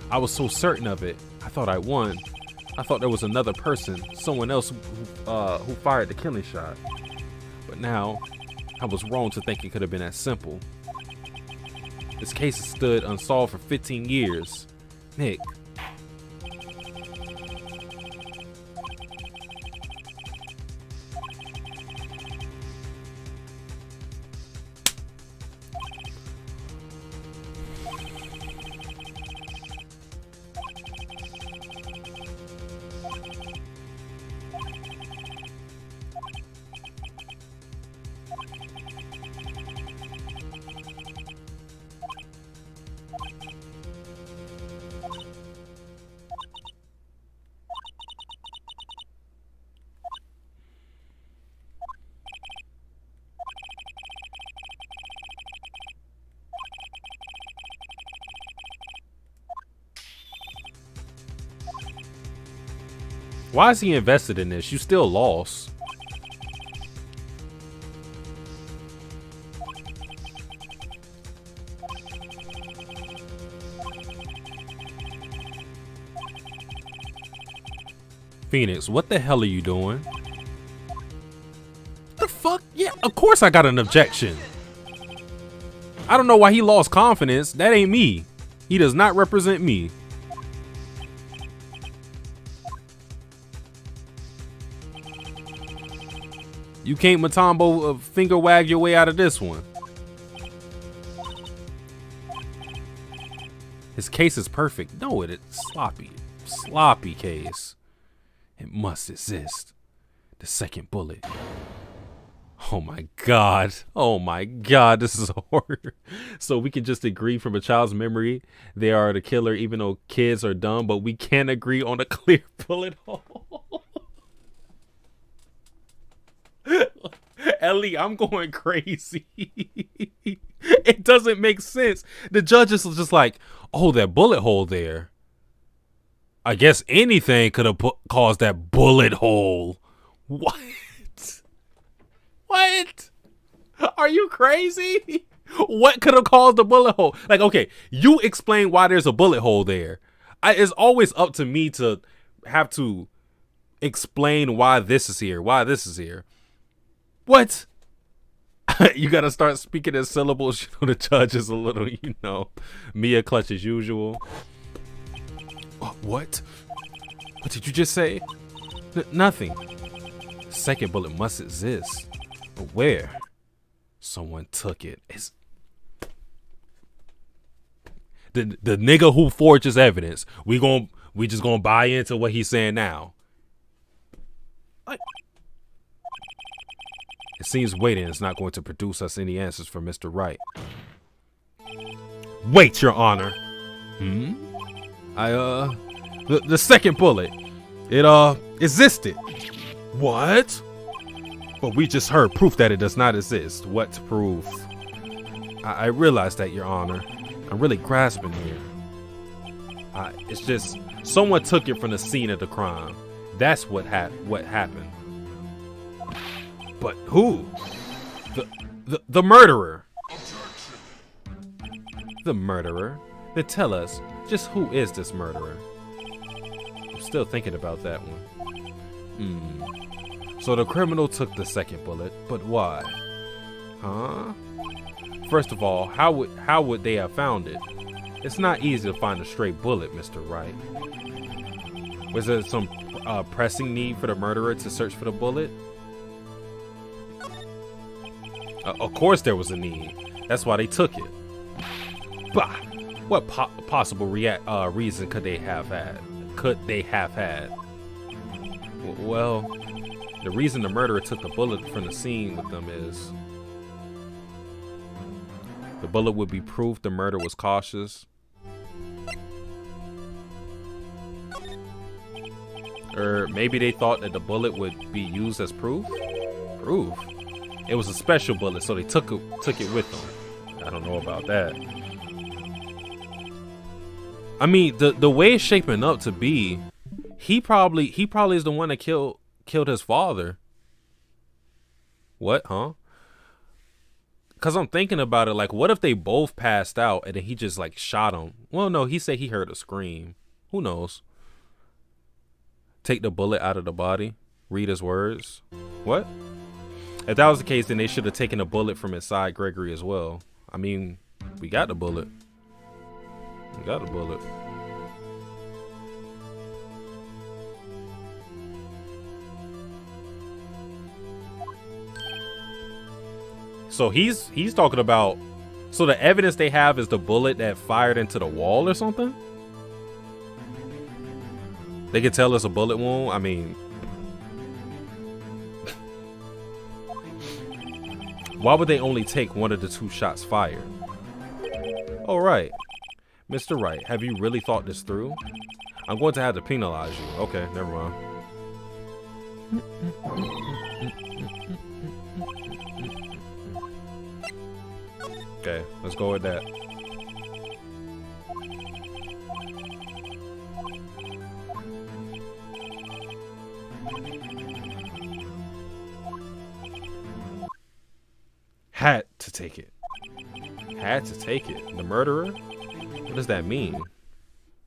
I was so certain of it. I thought I won. I thought there was another person, someone else who fired the killing shot. But now, I was wrong to think it could have been that simple. This case has stood unsolved for 15 years. Nick. Why is he invested in this? You still lost. Phoenix, what the hell are you doing? The fuck? Yeah, of course I got an objection. I don't know why he lost confidence. That ain't me. He does not represent me. You can't Matambo finger wag your way out of this one. His case is perfect. No, it's sloppy. Sloppy case. It must exist. The second bullet. Oh my god. Oh my god. This is horror. So we can just agree from a child's memory they are the killer even though kids are dumb, but we can't agree on a clear bullet hole. Ellie, I'm going crazy. It doesn't make sense. The judge is just like, oh, that bullet hole there. I guess anything could have caused that bullet hole. What? What? Are you crazy? What could have caused the bullet hole? Like, okay, you explain why there's a bullet hole there. It's always up to me to have to explain why this is here, why this is here. What? You gotta start speaking in syllables. You know, the judge is a little, you know, Mia clutch as usual. What? What did you just say? Nothing. The second bullet must exist. But where? Someone took it. It's the nigga who forges evidence. We just gonna buy into what he's saying now. Like, it seems waiting is not going to produce us any answers from Mr. Wright. Wait, Your Honor. The second bullet. It existed. What? But we just heard proof that it does not exist. What proof? I realize that, Your Honor. I'm really grasping here. It's just someone took it from the scene of the crime. That's what happened. But who? The murderer. The murderer? Then tell us, just who is this murderer? I'm still thinking about that one. So the criminal took the second bullet, but why? Huh? First of all, how would they have found it? It's not easy to find a stray bullet, Mr. Wright. Was there some pressing need for the murderer to search for the bullet? Of course there was a need. That's why they took it. Bah! What possible reason could they have had? Well, the reason the murderer took the bullet from the scene with them is the bullet would be proof the murder was cautious. Or maybe they thought that the bullet would be used as proof? Proof? It was a special bullet, so they took it with them. I don't know about that. I mean, the way it's shaping up to be, he probably is the one that killed his father. What, huh? Cause I'm thinking about it, like, what if they both passed out and then he just like shot him? Well, no, he said he heard a scream. Who knows? Take the bullet out of the body. Read his words. What? If that was the case, then they should have taken the bullet from inside Gregory as well. I mean, we got the bullet. We got the bullet. So he's talking about, so the evidence they have is the bullet that fired into the wall or something? They could tell it's a bullet wound. I mean, why would they only take one of the two shots fired? All right. Mr. Wright, have you really thought this through? I'm going to have to penalize you. Okay, never mind. Okay, let's go with that. Had to take it. Had to take it. The murderer? What does that mean?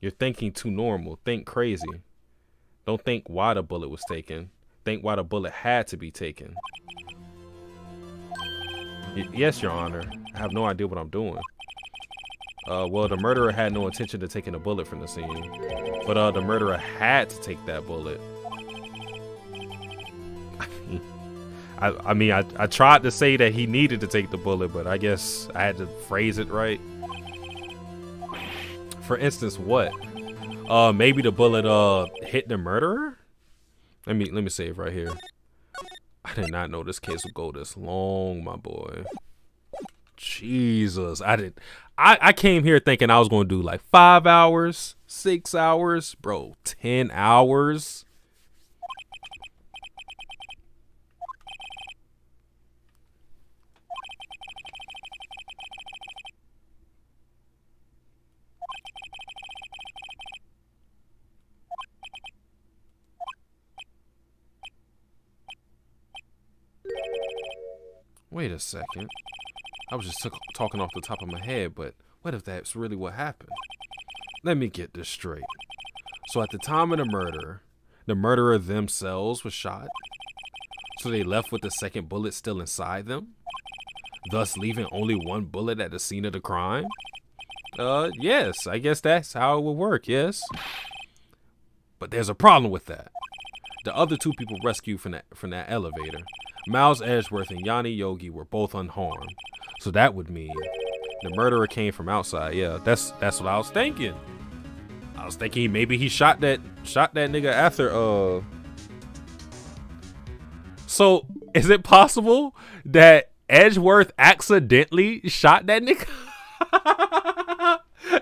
You're thinking too normal. Think crazy. Don't think why the bullet was taken. Think why the bullet had to be taken. Yes, Your Honor. I have no idea what I'm doing. Well, the murderer had no intention of taking a bullet from the scene. But the murderer had to take that bullet. I mean, I tried to say that he needed to take the bullet, but I guess I had to phrase it right. For instance, what? Maybe the bullet hit the murderer? Let me save right here. I did not know this case would go this long, my boy. Jesus, I came here thinking I was going to do like 5 hours, 6 hours, bro, 10 hours. Wait a second. I was just talking off the top of my head, but what if that's really what happened? Let me get this straight. So at the time of the murderer themselves was shot. So they left with the second bullet still inside them, thus leaving only one bullet at the scene of the crime? Yes, I guess that's how it would work, yes. But there's a problem with that. The other two people rescued from that elevator, Miles Edgeworth and Yanni Yogi, were both unharmed. So that would mean the murderer came from outside. Yeah, that's what I was thinking. I was thinking maybe he shot that nigga after So is it possible that Edgeworth accidentally shot that nigga?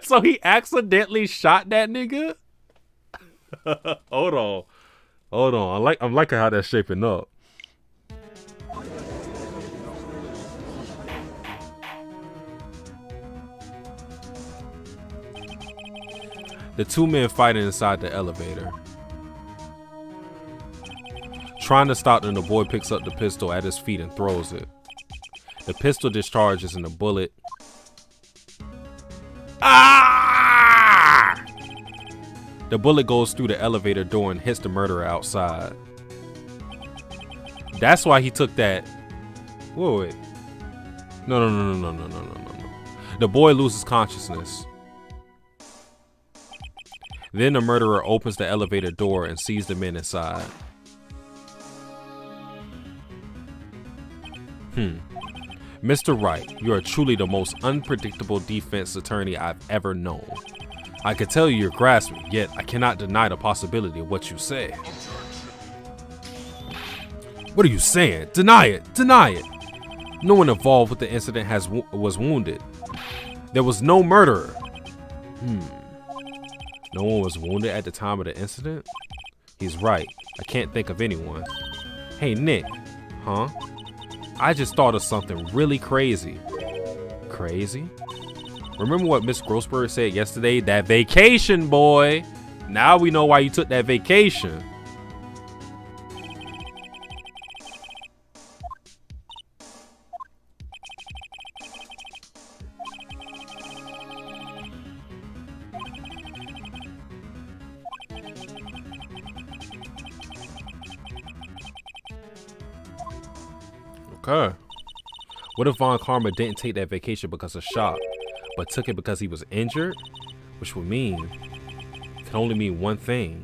So he accidentally shot that nigga? Hold on. I'm liking how that's shaping up. The two men fighting inside the elevator. Trying to stop them, the boy picks up the pistol at his feet and throws it. The pistol discharges and the bullet. Ah! The bullet goes through the elevator door and hits the murderer outside. That's why he took that. Wait. No. The boy loses consciousness. Then the murderer opens the elevator door and sees the men inside. Mr. Wright, you are truly the most unpredictable defense attorney I've ever known. I can tell you're grasping, yet I cannot deny the possibility of what you say. What are you saying? Deny it! Deny it! No one involved with the incident was wounded. There was no murderer. No one was wounded at the time of the incident? He's right. I can't think of anyone. Hey, Nick. Huh? I just thought of something really crazy. Crazy? Remember what Miss Grossberg said yesterday? That vacation, boy. Now we know why you took that vacation. Okay. What if Von Karma didn't take that vacation because of shock, but took it because he was injured? Which would mean, can only mean one thing.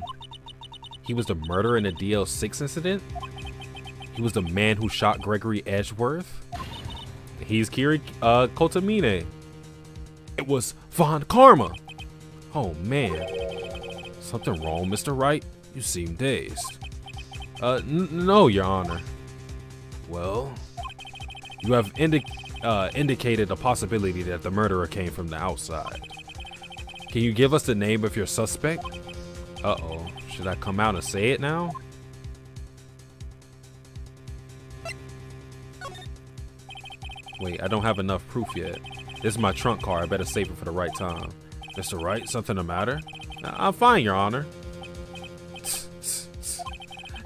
He was the murderer in the DL6 incident? He was the man who shot Gregory Edgeworth? He's Kiri Kotamine. It was Von Karma. Oh man. Something wrong, Mr. Wright? You seem dazed. No, Your Honor. Well, you have indicated a possibility that the murderer came from the outside. Can you give us the name of your suspect? Uh-oh. Should I come out and say it now? Wait, I don't have enough proof yet. This is my trunk car. I better save it for the right time. Mr. Wright, something the matter? I'm fine, Your Honor.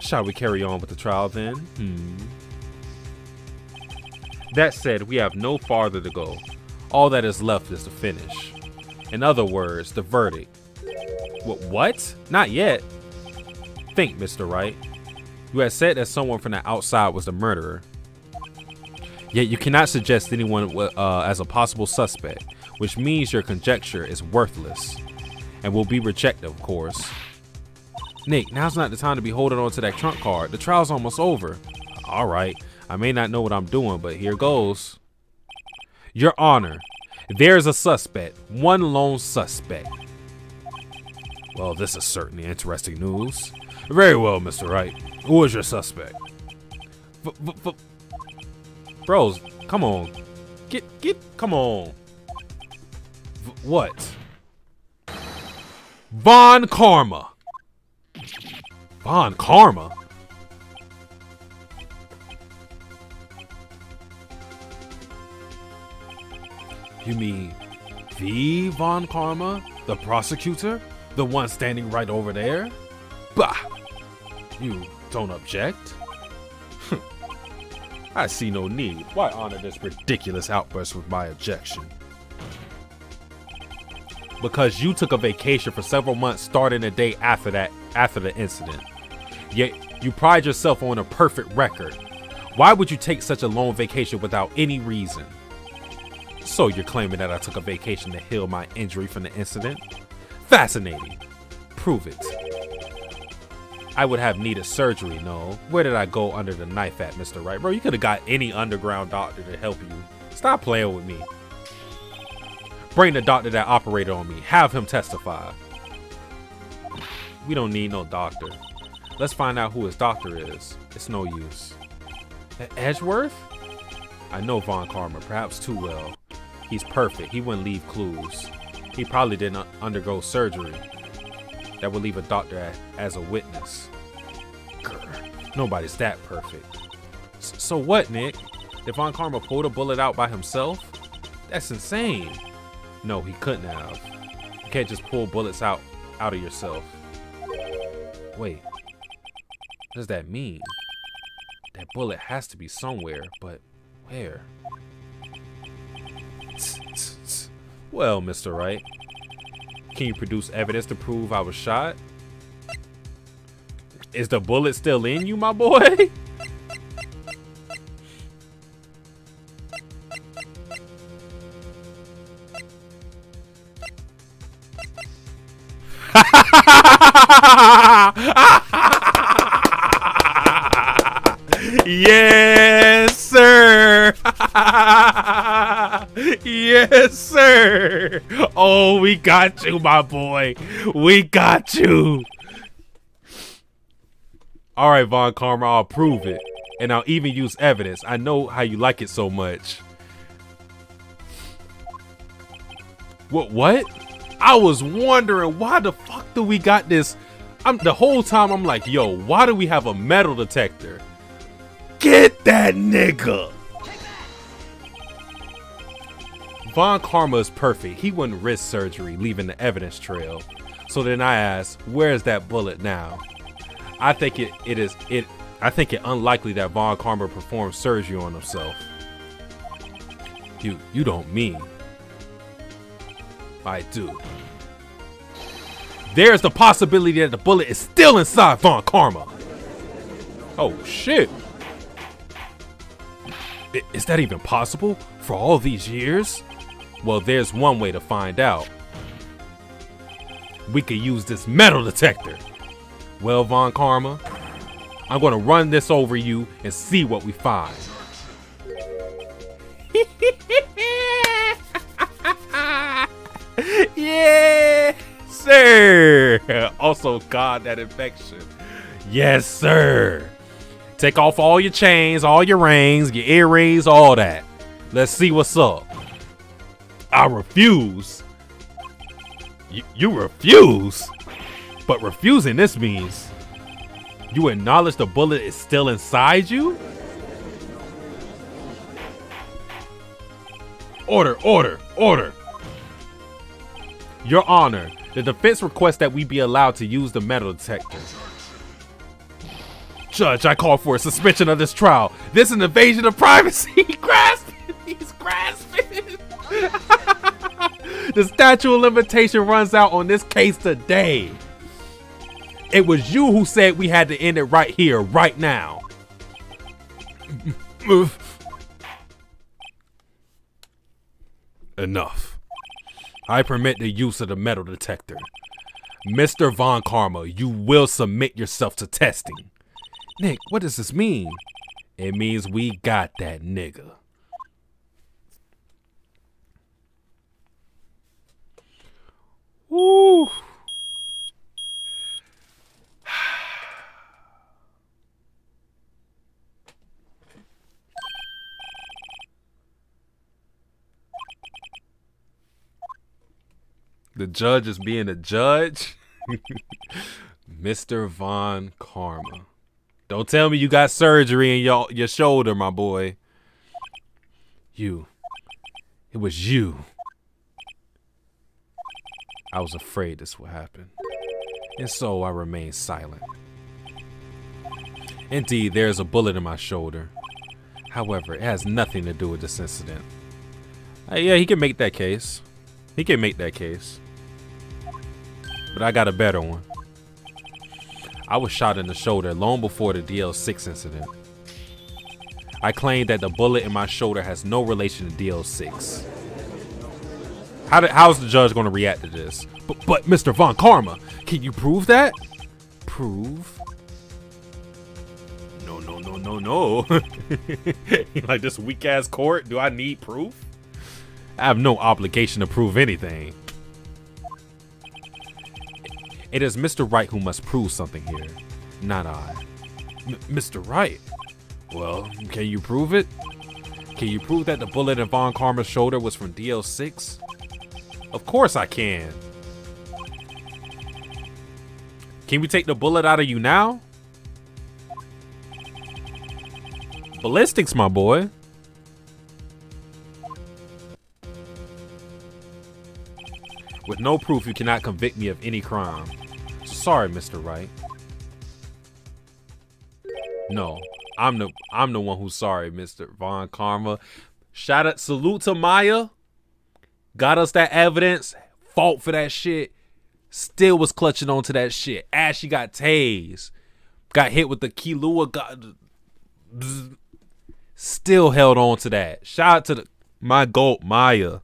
Shall we carry on with the trial then? That said, we have no farther to go. All that is left is the finish. In other words, the verdict. What? Not yet. Think, Mr. Wright. You had said that someone from the outside was the murderer. Yet you cannot suggest anyone as a possible suspect, which means your conjecture is worthless and will be rejected, of course. Nick, now's not the time to be holding on to that trunk card. The trial's almost over. All right. I may not know what I'm doing, but here goes. Your Honor, there's a suspect. One lone suspect. Well, this is certainly interesting news. Very well, Mr. Wright. Who is your suspect? Bros, come on. Come on. What? Von Karma. Von Karma? You mean the Von Karma? The prosecutor? The one standing right over there? Bah! You don't object? I see no need. Why honor this ridiculous outburst with my objection? Because you took a vacation for several months starting the day after the incident. Yet you pride yourself on a perfect record. Why would you take such a long vacation without any reason? So you're claiming that I took a vacation to heal my injury from the incident? Fascinating. Prove it. I would have needed surgery, no. Where did I go under the knife at, Mr. Wright? Bro, you could have got any underground doctor to help you. Stop playing with me. Bring the doctor that operated on me. Have him testify. We don't need no doctor. Let's find out who his doctor is. It's no use. Edgeworth? I know Von Karma, perhaps too well. He's perfect. He wouldn't leave clues. He probably didn't undergo surgery. That would leave a doctor as a witness. Grr, nobody's that perfect. So what, Nick? Did Von Karma pull the bullet out by himself? That's insane. No, he couldn't have. You can't just pull bullets out of yourself. Wait. What does that mean? That bullet has to be somewhere, but where? Well, Mr. Wright, can you produce evidence to prove I was shot? Is the bullet still in you, my boy? Yes, sir. Yes, sir. Oh, we got you, my boy. We got you. All right, Von Karma, I'll prove it. And I'll even use evidence. I know how you like it so much. What? I was wondering, why the fuck do we got this? The whole time I'm like, yo, why do we have a metal detector? Get that nigga. Von Karma is perfect. He wouldn't risk surgery, leaving the evidence trail. So then I asked, where's that bullet now? I think it unlikely that Von Karma performed surgery on himself. You don't mean. I do. There's the possibility that the bullet is still inside Von Karma. Oh shit. Is that even possible for all these years? Well, there's one way to find out. We could use this metal detector. Well, Von Karma, I'm gonna run this over you and see what we find. Yeah, sir. Also, God, that infection. Yes, sir. Take off all your chains, all your rings, your earrings, all that. Let's see what's up. I refuse. You refuse? But refusing this means you acknowledge the bullet is still inside you? Order, order, order. Your Honor, the defense requests that we be allowed to use the metal detector. Judge, I call for a suspension of this trial. This is an invasion of privacy. He's grasping. The statute of limitation runs out on this case today. It was you who said we had to end it right here, right now. Enough. I permit the use of the metal detector. Mr. Von Karma, you will submit yourself to testing. Nick, what does this mean? It means we got that nigga. Woo. The judge is being a judge. Mr. Von Karma. Don't tell me you got surgery in your shoulder, my boy. You. It was you. I was afraid this would happen. And so I remained silent. Indeed, there is a bullet in my shoulder. However, it has nothing to do with this incident. Yeah, he can make that case. He can make that case. But I got a better one. I was shot in the shoulder long before the DL6 incident. I claim that the bullet in my shoulder has no relation to DL6. How's the judge going to react to this? But Mr. Von Karma, can you prove that? Prove? No. Like this weak ass court? Do I need proof? I have no obligation to prove anything. It is Mr. Wright who must prove something here, not I. Mr. Wright? Well, can you prove it? Can you prove that the bullet in Von Karma's shoulder was from DL6? Of course I can. Can we take the bullet out of you now? Ballistics, my boy. With no proof, you cannot convict me of any crime. Sorry, Mr. Wright. No, I'm the one who's sorry, Mr. Von Karma. Salute to Maya. Got us that evidence. Fought for that shit. Still was clutching onto that shit. Ashley got tased. Got hit with the Kilua. Still held on to that. Shout out to my GOAT, Maya.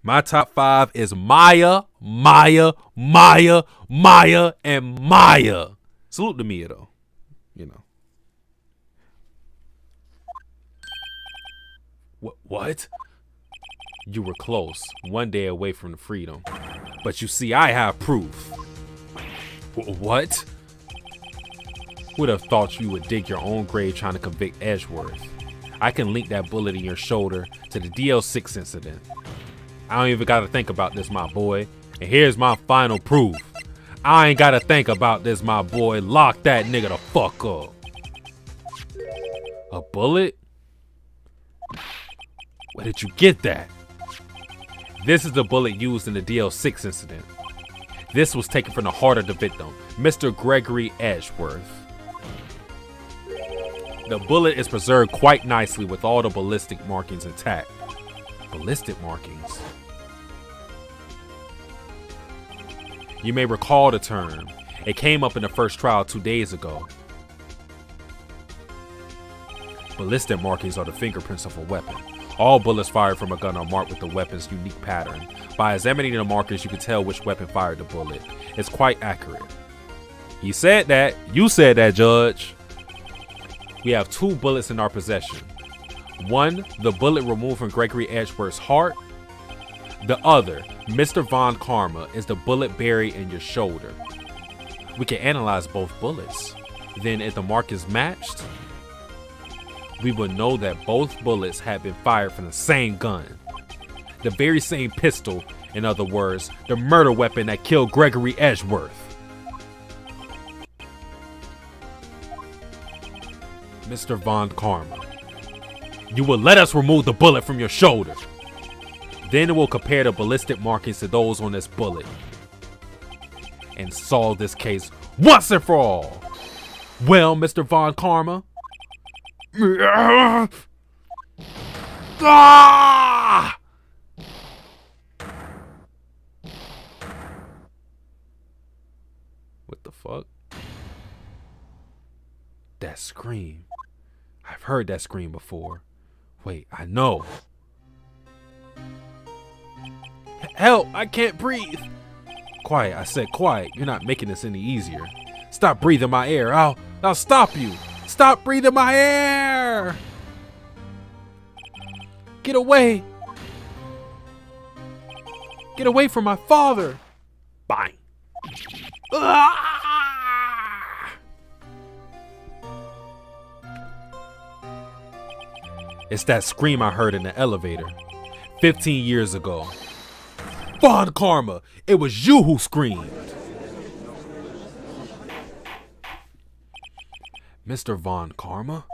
My top 5 is Maya, Maya, Maya, Maya, and Maya. Salute to Mia, though. You know. What? You were close, one day away from the freedom. But you see, I have proof. What? Would have thought you would dig your own grave trying to convict Edgeworth. I can link that bullet in your shoulder to the DL6 incident. I don't even gotta think about this, my boy. And here's my final proof. I ain't gotta think about this, my boy. Lock that nigga the fuck up. A bullet? Where did you get that? This is the bullet used in the DL6 incident. This was taken from the heart of the victim, Mr. Gregory Edgeworth. The bullet is preserved quite nicely with all the ballistic markings intact. Ballistic markings? You may recall the term. It came up in the first trial 2 days ago. Ballistic markings are the fingerprints of a weapon. All bullets fired from a gun are marked with the weapon's unique pattern. By examining the markers, you can tell which weapon fired the bullet. It's quite accurate. He said that. You said that, Judge. We have 2 bullets in our possession. One, the bullet removed from Gregory Edgeworth's heart. The other, Mr. Von Karma, is the bullet buried in your shoulder. We can analyze both bullets. Then if the mark is matched, we would know that both bullets have been fired from the same gun. The very same pistol, in other words, the murder weapon that killed Gregory Edgeworth. Mr. Von Karma, you will let us remove the bullet from your shoulder. Then we'll compare the ballistic markings to those on this bullet and solve this case once and for all. Well, Mr. Von Karma. Ah! What the fuck? That scream. I've heard that scream before. Wait, I know. Help! I can't breathe! Quiet, I said quiet. You're not making this any easier. Stop breathing my air. I'll stop you. Stop breathing my air! Get away! Get away from my father! Bang! Ah! It's that scream I heard in the elevator 15 years ago. Von Karma, it was you who screamed. Mr. Von Karma?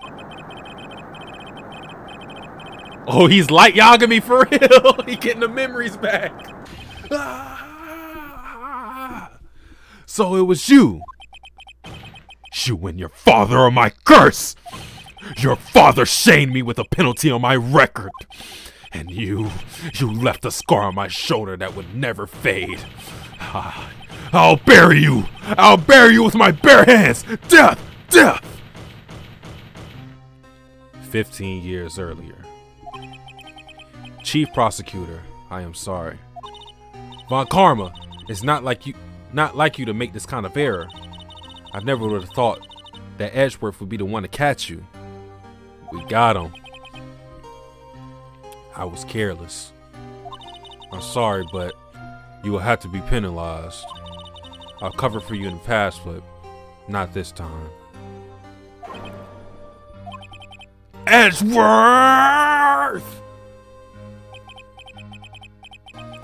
Oh, he's light yogging me for real. He getting the memories back. Ah. So it was you. You and your father are my curse. Your father shamed me with a penalty on my record. And you left a scar on my shoulder that would never fade. I'll bury you. I'll bury you with my bare hands. Death, death. 15 years earlier. Chief Prosecutor, I am sorry. Von Karma, it's not like you to make this kind of error. I never would have thought that Edgeworth would be the one to catch you. We got him. I was careless. I'm sorry, but you will have to be penalized. I'll cover for you in the past, but not this time. Edgeworth!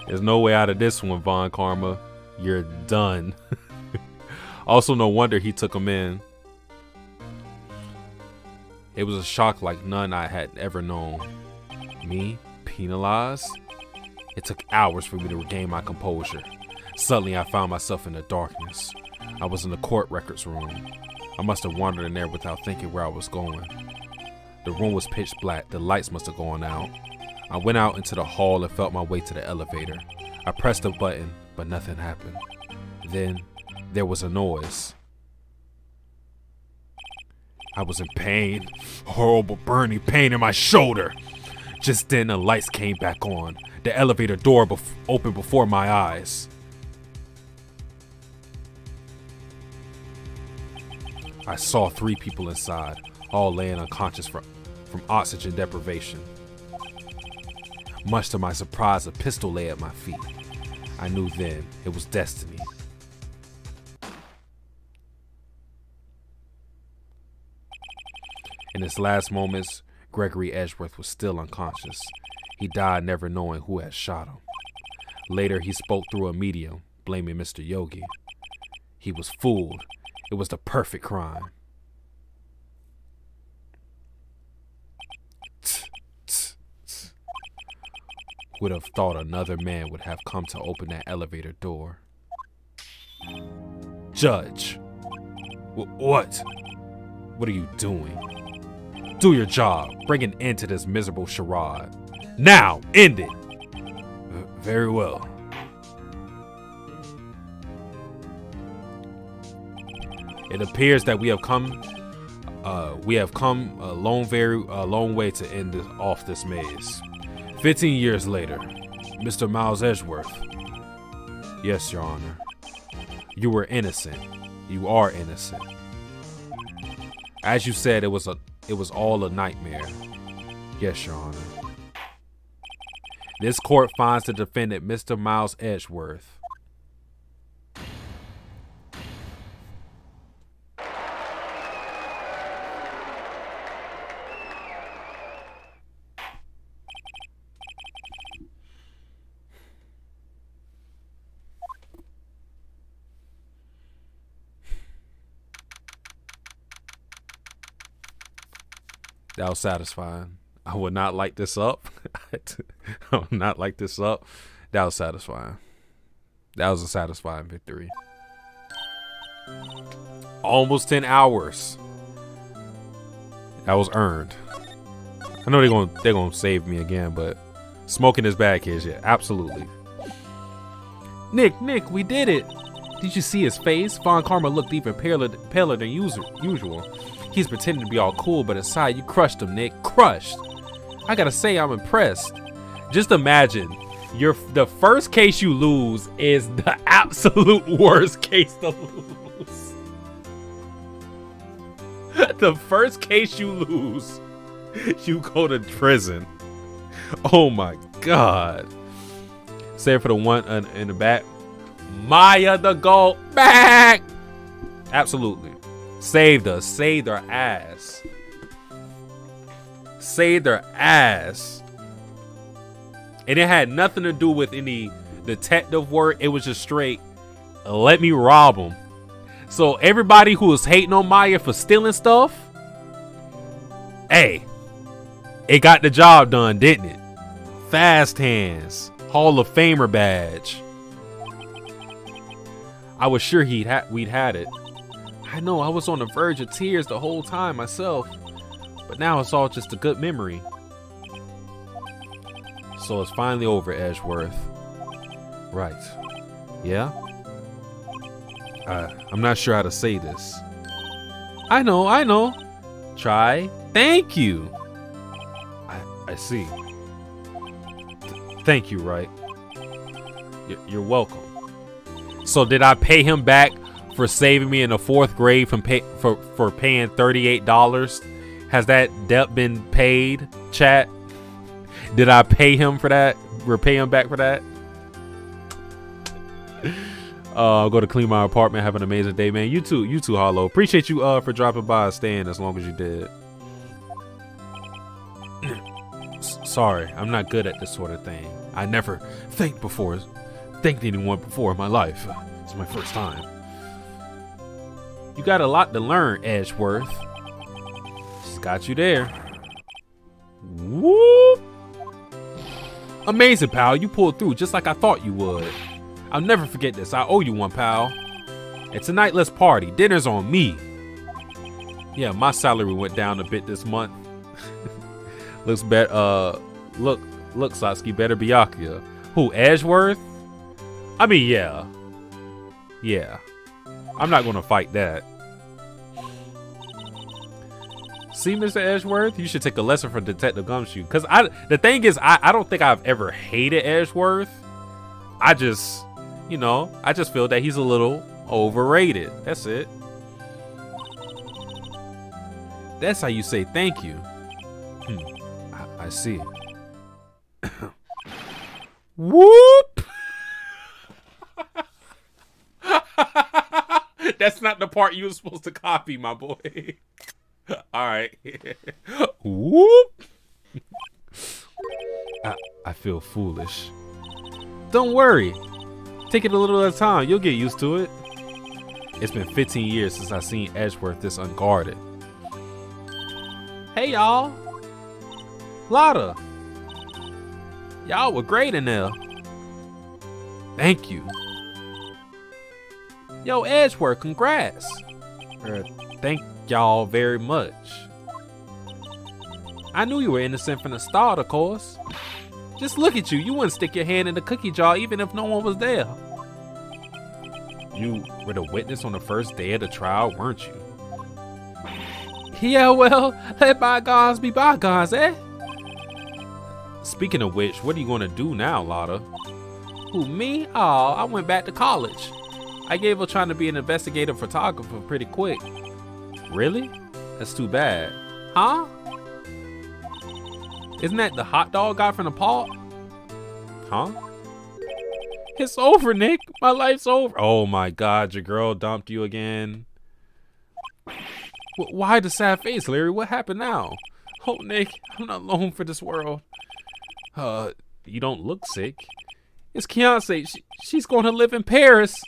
There's no way out of this one, Von Karma. You're done. Also, no wonder he took him in. It was a shock like none I had ever known. Me? Penalized? It took hours for me to regain my composure. Suddenly, I found myself in the darkness. I was in the court records room. I must have wandered in there without thinking where I was going. The room was pitch black. The lights must have gone out. I went out into the hall and felt my way to the elevator. I pressed a button, but nothing happened. Then, there was a noise. I was in pain. Horrible burning pain in my shoulder. Just then the lights came back on. The elevator door opened before my eyes. I saw 3 people inside, all laying unconscious from oxygen deprivation. Much to my surprise, a pistol lay at my feet. I knew then it was destiny. In his last moments, Gregory Edgeworth was still unconscious. He died never knowing who had shot him. Later, he spoke through a medium, blaming Mr. Yogi. He was fooled. It was the perfect crime. Would have thought another man would have come to open that elevator door. Judge. What? What are you doing? Do your job. Bring an end to this miserable charade. Now, end it. Very well. It appears that we have come a long way to end off this maze. 15 years later, Mr. Miles Edgeworth. Yes, Your Honor. You were innocent. You are innocent. As you said, it was all a nightmare. Yes, Your Honor. This court finds the defendant, Mr. Miles Edgeworth. That was satisfying. I would not like this up. I would not like this up. That was satisfying. That was a satisfying victory. Almost 10 hours. That was earned. I know they're gonna save me again, but smoking is bad, kids. Yeah, absolutely. Nick, we did it. Did you see his face? Von Karma looked even paler than usual. He's pretending to be all cool, but inside you crushed him, Nick. Crushed. I gotta say, I'm impressed. Just imagine, the first case you lose is the absolute worst case to lose. The first case you lose, you go to prison. Oh my God. Save for the one in the back. Maya the goat back. Absolutely. Saved us. Saved our ass. Saved their ass. And it had nothing to do with any detective work. It was just straight, let me rob them. So everybody who was hating on Maya for stealing stuff, hey, it got the job done, didn't it? Fast hands. Hall of Famer badge. I was sure we'd had it. I know, I was on the verge of tears the whole time myself. But now it's all just a good memory. So it's finally over, Edgeworth. Right. Yeah? I'm not sure how to say this. I know. Try. Thank you. I see. Thank you, Wright. You're welcome. So did I pay him back for saving me in the 4th grade for paying $38? Has that debt been paid, chat? Did I pay him for that? Repay him back for that? I'll go to clean my apartment. Have an amazing day, man. You too, Hollow. Appreciate you for dropping by and staying as long as you did. Sorry, I'm not good at this sort of thing. I never thanked anyone before in my life. It's my first time. You got a lot to learn, Edgeworth. Just got you there. Whoop! Amazing, pal. You pulled through just like I thought you would. I'll never forget this. I owe you one, pal. And tonight, let's party. Dinner's on me. Yeah, my salary went down a bit this month. Look, Satsuki, better be Byakuya. Who, Edgeworth? I mean, yeah. Yeah. I'm not gonna fight that. See, Mr. Edgeworth, you should take a lesson from Detective Gumshoe. Cause the thing is, I don't think I've ever hated Edgeworth. I just, you know, I just feel that he's a little overrated. That's it. That's how you say thank you. I see. Whoop! That's not the part you were supposed to copy, my boy. All right. Whoop! I feel foolish. Don't worry. Take it a little at a time. You'll get used to it. It's been 15 years since I've seen Edgeworth this unguarded. Hey, y'all. Lotta. Y'all were great in there. Thank you. Yo, Edgeworth, congrats. Thank y'all very much. I knew you were innocent from the start, of course. Just look at you. You wouldn't stick your hand in the cookie jar even if no one was there. You were the witness on the first day of the trial, weren't you? Yeah, well, let bygones be bygones, eh? Speaking of which, what are you gonna do now, Lotta? Who, me? Oh, I went back to college. I gave up trying to be an investigative photographer pretty quick. Really? That's too bad. Huh? Isn't that the hot dog guy from the park? Huh? It's over, Nick. My life's over. Oh my God, your girl dumped you again. Why the sad face, Larry? What happened now? Oh, Nick, I'm not alone for this world. You don't look sick. It's Keonce. She's going to live in Paris.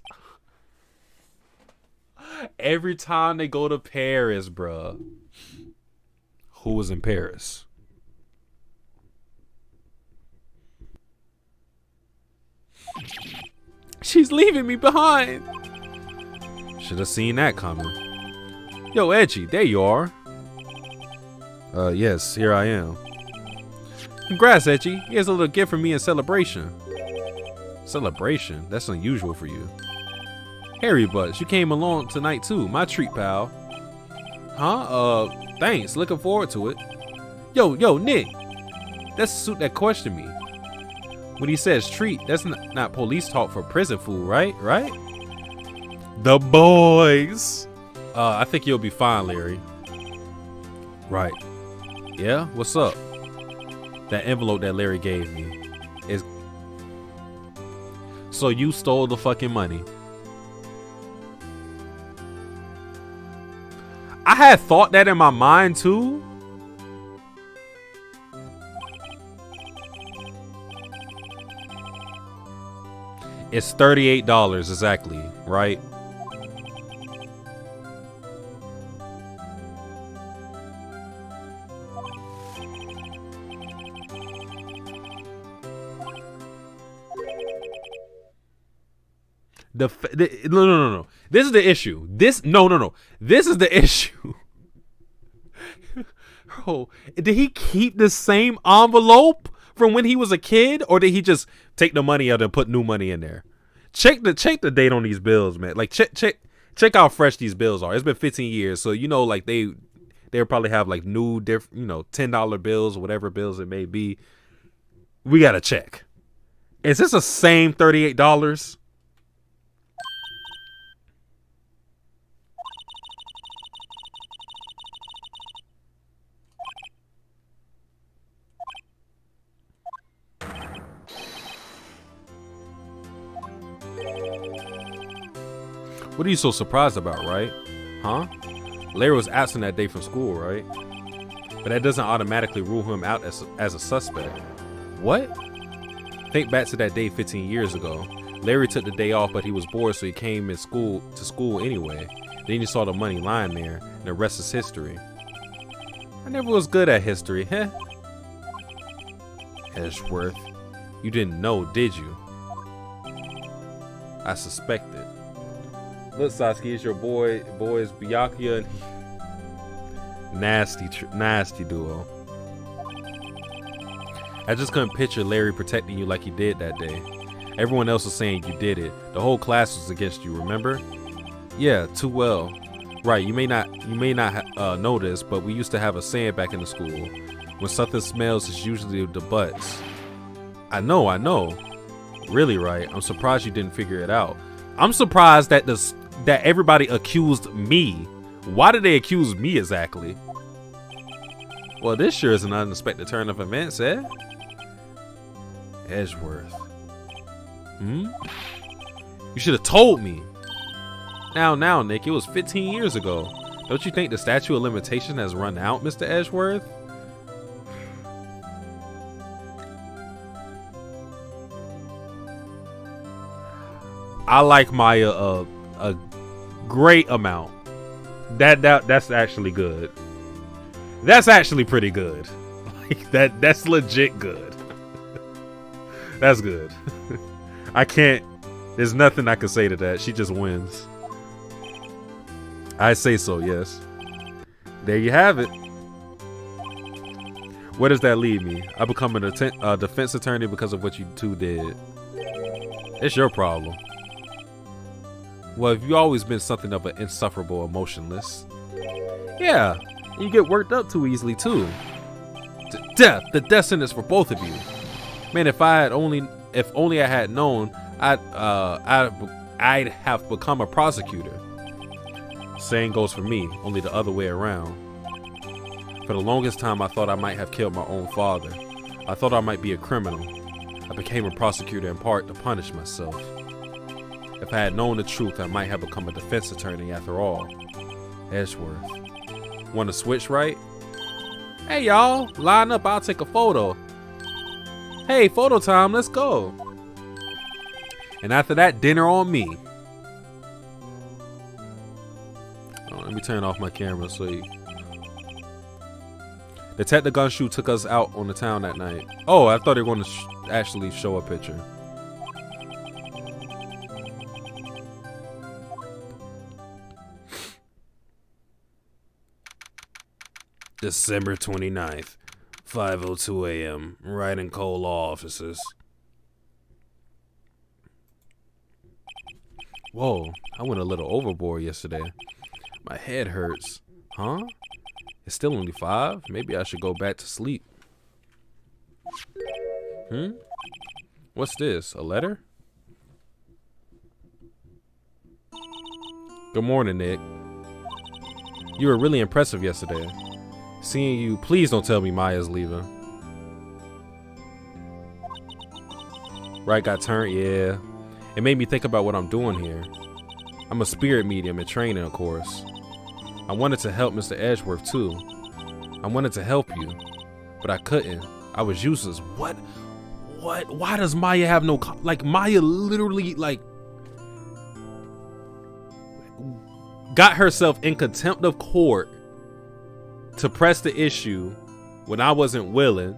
Every time they go to Paris, bruh. Who was in Paris? She's leaving me behind. Should have seen that coming. Yo, Edgy, there you are. Yes, here I am. Congrats, Edgy. Here's a little gift from me in celebration. Celebration? That's unusual for you. Harry Butts, you came along tonight too. My treat, pal. Huh? Thanks. Looking forward to it. Yo, Nick. That's the suit that questioned me. When he says treat, that's not police talk for prison food, right? Right? The boys. I think you'll be fine, Larry. Right. Yeah? What's up? That envelope that Larry gave me is... So you stole the fucking money. I had thought that in my mind too. It's $38 exactly, right? No. This is the issue. No. This is the issue. Bro, did he keep the same envelope from when he was a kid, or did he just take the money out and put new money in there? Check the date on these bills, man. Like check how fresh these bills are. It's been 15 years, so you know, like they'll probably have like new different, you know, $10 bills or whatever bills it may be. We gotta check. Is this the same $38? What are you so surprised about, right? Huh? Larry was absent that day from school, right? But that doesn't automatically rule him out as a suspect. What? Think back to that day 15 years ago. Larry took the day off, but he was bored, so he came to school anyway. Then he saw the money lying there, and the rest is history. I never was good at history, huh? Edgeworth, you didn't know, did you? I suspected. Look, Satsuki, it's your boys Byakuya and nasty duo. I just couldn't picture Larry protecting you like he did that day. Everyone else was saying you did it. The whole class was against you, remember? Yeah, too well. Right, you may not know this, but we used to have a saying back in the school. When something smells, it's usually the butts. I know. Really, right? I'm surprised you didn't figure it out. I'm surprised that that everybody accused me. Why did they accuse me exactly? Well, this sure is an unexpected turn of events, eh? Edgeworth. You should have told me. Now, Nick, it was 15 years ago. Don't you think the statute of limitation has run out, Mr. Edgeworth? I like Maya a great amount. That's actually good. That's actually pretty good. Like that's legit good. That's good. I can't. There's nothing I can say to that. She just wins. I say so, yes. There you have it. Where does that leave me? I become a defense attorney because of what you two did. It's your problem. Well, if you've always been something of an insufferable emotionless. Yeah, you get worked up too easily too. Death, the death sentence for both of you. Man, if only I had known, I'd have become a prosecutor. Same goes for me, only the other way around. For the longest time, I thought I might have killed my own father. I thought I might be a criminal. I became a prosecutor in part to punish myself. If I had known the truth, I might have become a defense attorney after all. Edgeworth. Want to switch, right? Hey, y'all, line up, I'll take a photo. Hey, photo time, let's go. And after that, dinner on me. Let me turn off my camera so you... Detective Gunshoe took us out on the town that night. Oh, I thought they were going to actually show a picture. December 29th, 5:02 a.m. Wright and Cole law offices. Whoa, I went a little overboard yesterday. My head hurts. Huh? It's still only 5? Maybe I should go back to sleep. What's this? A letter? Good morning, Nick. You were really impressive yesterday. Seeing you, please don't tell me Maya's leaving. Wright got turned, yeah. It made me think about what I'm doing here. I'm a spirit medium in training, of course. I wanted to help Mr. Edgeworth too. I wanted to help you, but I couldn't. I was useless. What? Why does Maya have no, like, Maya literally, like, got herself in contempt of court to press the issue when I wasn't willing,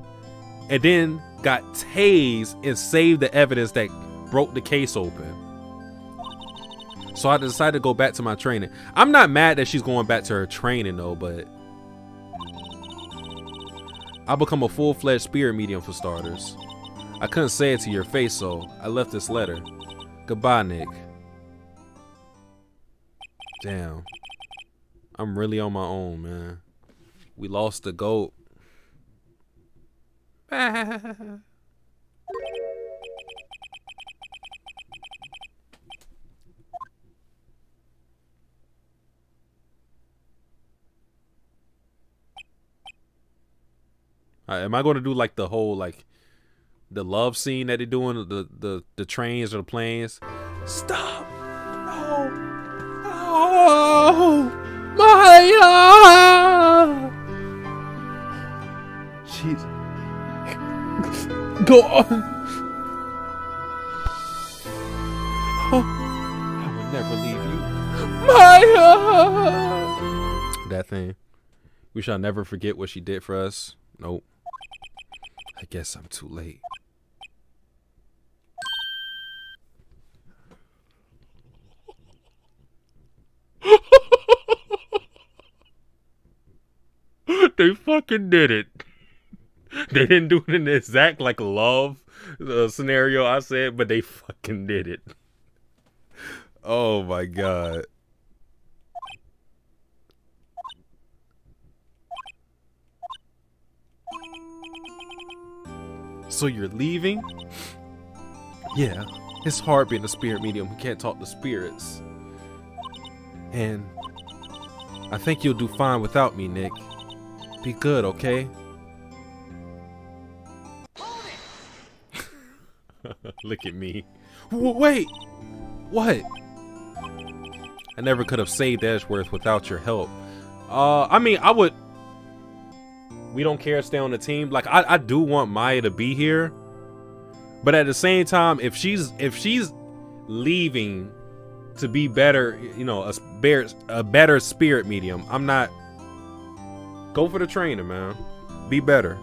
and then got tased and saved the evidence that broke the case open. So I decided to go back to my training. I'm not mad that she's going back to her training though, but I'll become a full-fledged spirit medium for starters. I couldn't say it to your face, so I left this letter. Goodbye, Nick. Damn. I'm really on my own, man. We lost the GOAT. Am I going to do like the whole, like, the love scene that they're doing, the trains or the planes? Stop! No! No! Maya! Jeez. Go on! I will never leave you. Maya! That thing. We shall never forget what she did for us. Nope. I guess I'm too late. They fucking did it. They didn't do it in the exact like love scenario I said, but they fucking did it. Oh my god. So you're leaving? Yeah, it's hard being a spirit medium who can't talk to spirits. And I think you'll do fine without me, Nick. Be good, okay? Look at me. Wait! What? I never could have saved Edgeworth without your help. I mean, I would... We don't care, stay on the team. Like, I do want Maya to be here. But at the same time, if she's leaving to be better, you know, a better spirit medium, I'm not... Go for the trainer, man. Be better.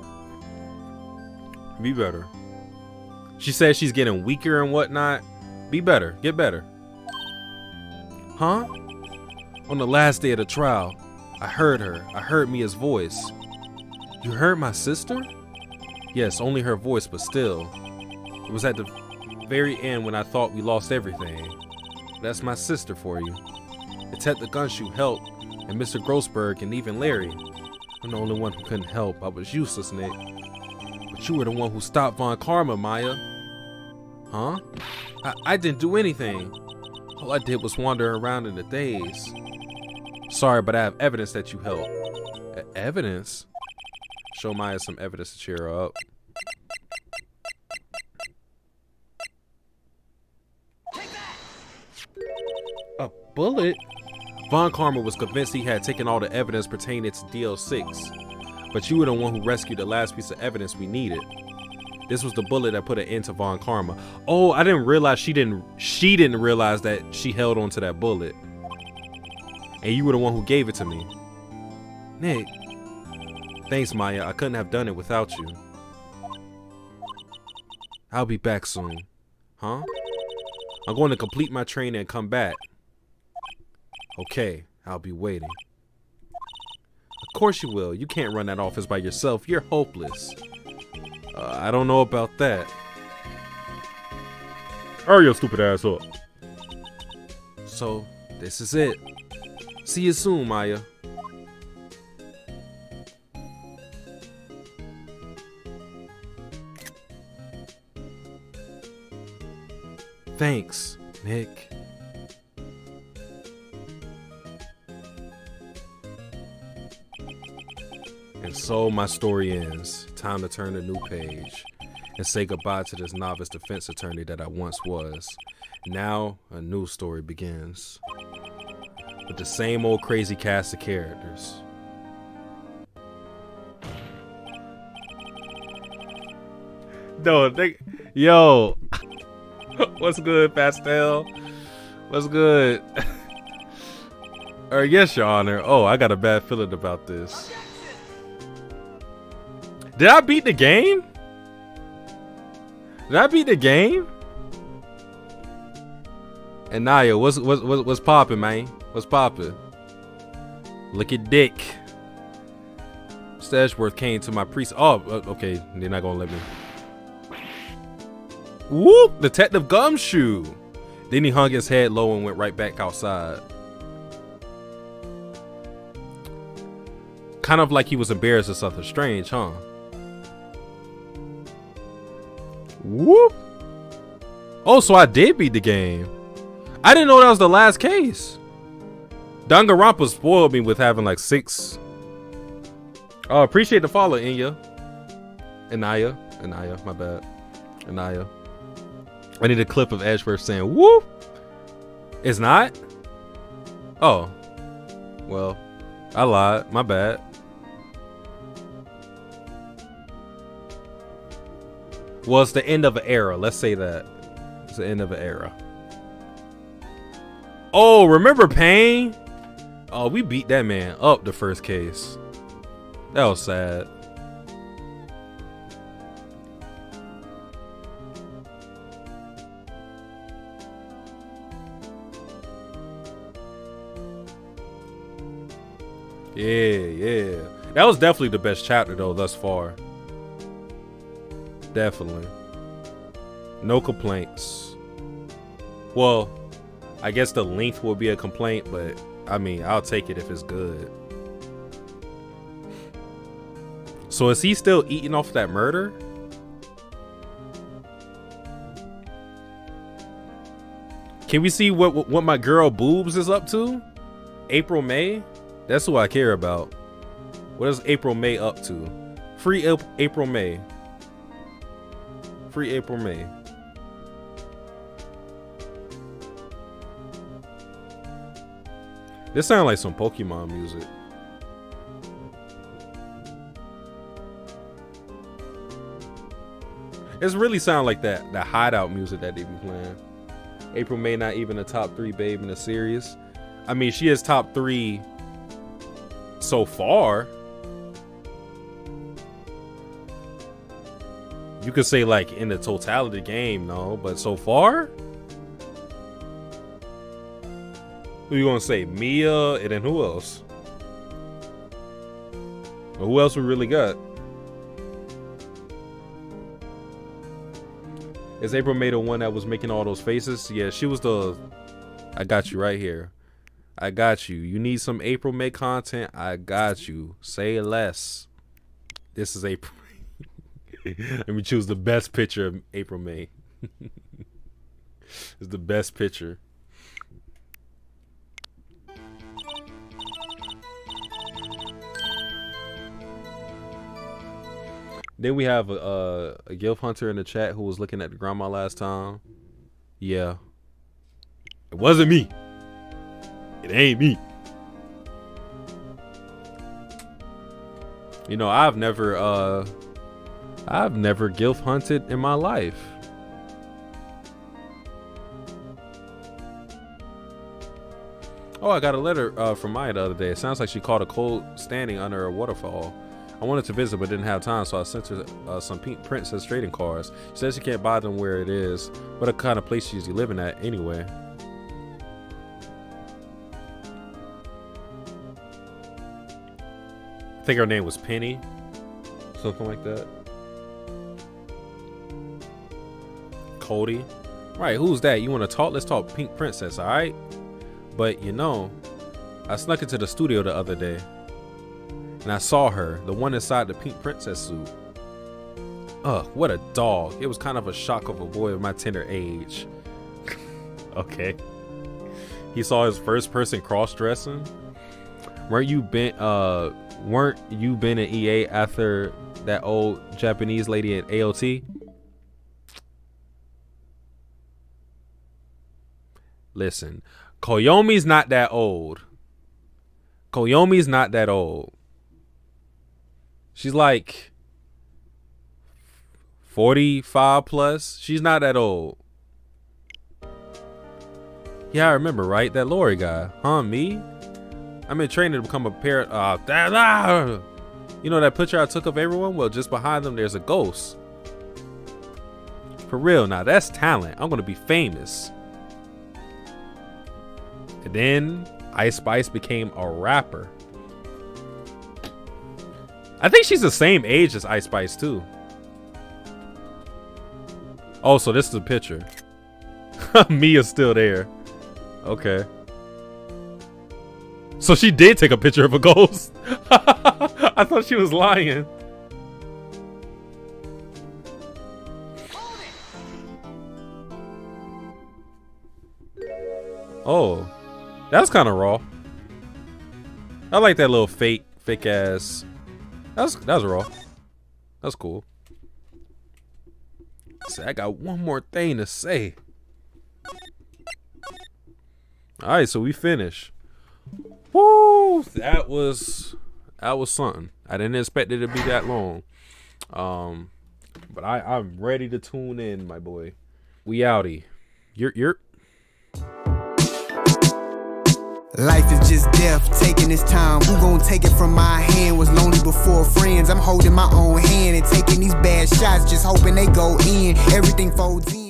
Be better. She says she's getting weaker and whatnot. Be better. Get better. Huh? On the last day of the trial, I heard her. I heard Mia's voice. You heard my sister? Yes, only her voice, but still. It was at the very end when I thought we lost everything. That's my sister for you. Detective Gunshoe helped, and Mr. Grossberg, and even Larry. I'm the only one who couldn't help. I was useless, Nick. But you were the one who stopped Von Karma, Maya. Huh? I didn't do anything. All I did was wander around in the daze. Sorry, but I have evidence that you helped. Evidence? Show Maya some evidence to cheer her up. A bullet? Von Karma was convinced he had taken all the evidence pertaining to DL6. But you were the one who rescued the last piece of evidence we needed. This was the bullet that put an end to Von Karma. Oh, I didn't realize she didn't realize that she held on to that bullet. And you were the one who gave it to me. Nick. Thanks, Maya. I couldn't have done it without you. I'll be back soon. Huh? I'm going to complete my training and come back. Okay, I'll be waiting. Of course you will. You can't run that office by yourself. You're hopeless. I don't know about that. Hurry your stupid ass up. So, this is it. See you soon, Maya. Thanks, Nick. And so my story ends. Time to turn a new page and say goodbye to this novice defense attorney that I once was. Now a new story begins with the same old crazy cast of characters. No, yo, what's good, Pastel? What's good? Yes, Your Honor. Oh, I got a bad feeling about this. Did I beat the game? Did I beat the game? And Naya, what's poppin', man? What's poppin'? Look at Dick. Stashworth came to my priest. Oh, okay. They're not gonna let me. Whoop! Detective Gumshoe. Then he hung his head low and went right back outside. Kind of like he was embarrassed of something strange, huh? Whoop! Oh, so I did beat the game. I didn't know that was the last case. Danganronpa spoiled me with having like 6. Oh, appreciate the follow, Inya. Anaya, my bad. Anaya. I need a clip of Edgeworth saying whoop. It's not? Oh. Well, I lied. My bad. Well, it's the end of an era. Let's say that. It's the end of an era. Oh, remember Pain? Oh, we beat that man up the first case. That was sad. Yeah. That was definitely the best chapter though thus far. Definitely. No complaints. Well, I guess the length will be a complaint, but I mean, I'll take it if it's good. So is he still eating off that murder? Can we see what my girl Boobs is up to? April May? That's who I care about. What is April May up to? Free April May. Free April May. This sounds like some Pokemon music. It's really sound like that hideout music that they be playing. April May not even a top 3 babe in the series. I mean, she is top 3 so far. You could say like in the totality of the game, no, but so far? Who you gonna say? Mia, and then who else? Or who else we really got? Is April May the one that was making all those faces? Yeah, she was the... I got you right here. I got you. You need some April May content? I got you. Say less. This is April. Let me choose the best picture of April May. It's the best picture. Then we have a Gilf Hunter in the chat who was looking at the grandma last time. Yeah. It wasn't me. It ain't me. You know, I've never Gilf hunted in my life. Oh, I got a letter from Maya the other day. It sounds like she caught a cold standing under a waterfall. I wanted to visit but didn't have time, so I sent her some pink princess trading cards. She says she can't buy them where it is, what a kind of place she's living at anyway. I think her name was Penny, something like that. Cody, right? Who's that? You want to talk? Let's talk pink princess, all right? But you know, I snuck into the studio the other day. And I saw her, the one inside the pink princess suit. Ugh, what a dog. It was kind of a shock of a boy of my tender age. Okay. He saw his first person cross-dressing. Weren't you been in EA after that old Japanese lady at AOT? Listen, Koyomi's not that old. Koyomi's not that old. She's like 45 plus. She's not that old. Yeah, I remember, right? That Lori guy. Huh, me? I'm in training to become a parent. You know that picture I took of everyone? Well, just behind them, there's a ghost. For real, now that's talent. I'm going to be famous. And then Ice Spice became a rapper. I think she's the same age as Ice Spice too. Oh, so this is a picture. Mia's still there. Okay. So she did take a picture of a ghost. I thought she was lying. Oh, that's kind of raw. I like that little fake ass. That's raw. That's cool. See, I got one more thing to say. All right, so we finished. Woo! That was something. I didn't expect it to be that long. But I'm ready to tune in, my boy. We outie. You're. Life is just death, taking its time. Who gon' take it from my hand? Was lonely before friends. I'm holding my own hand and taking these bad shots, just hoping they go in. Everything folds in.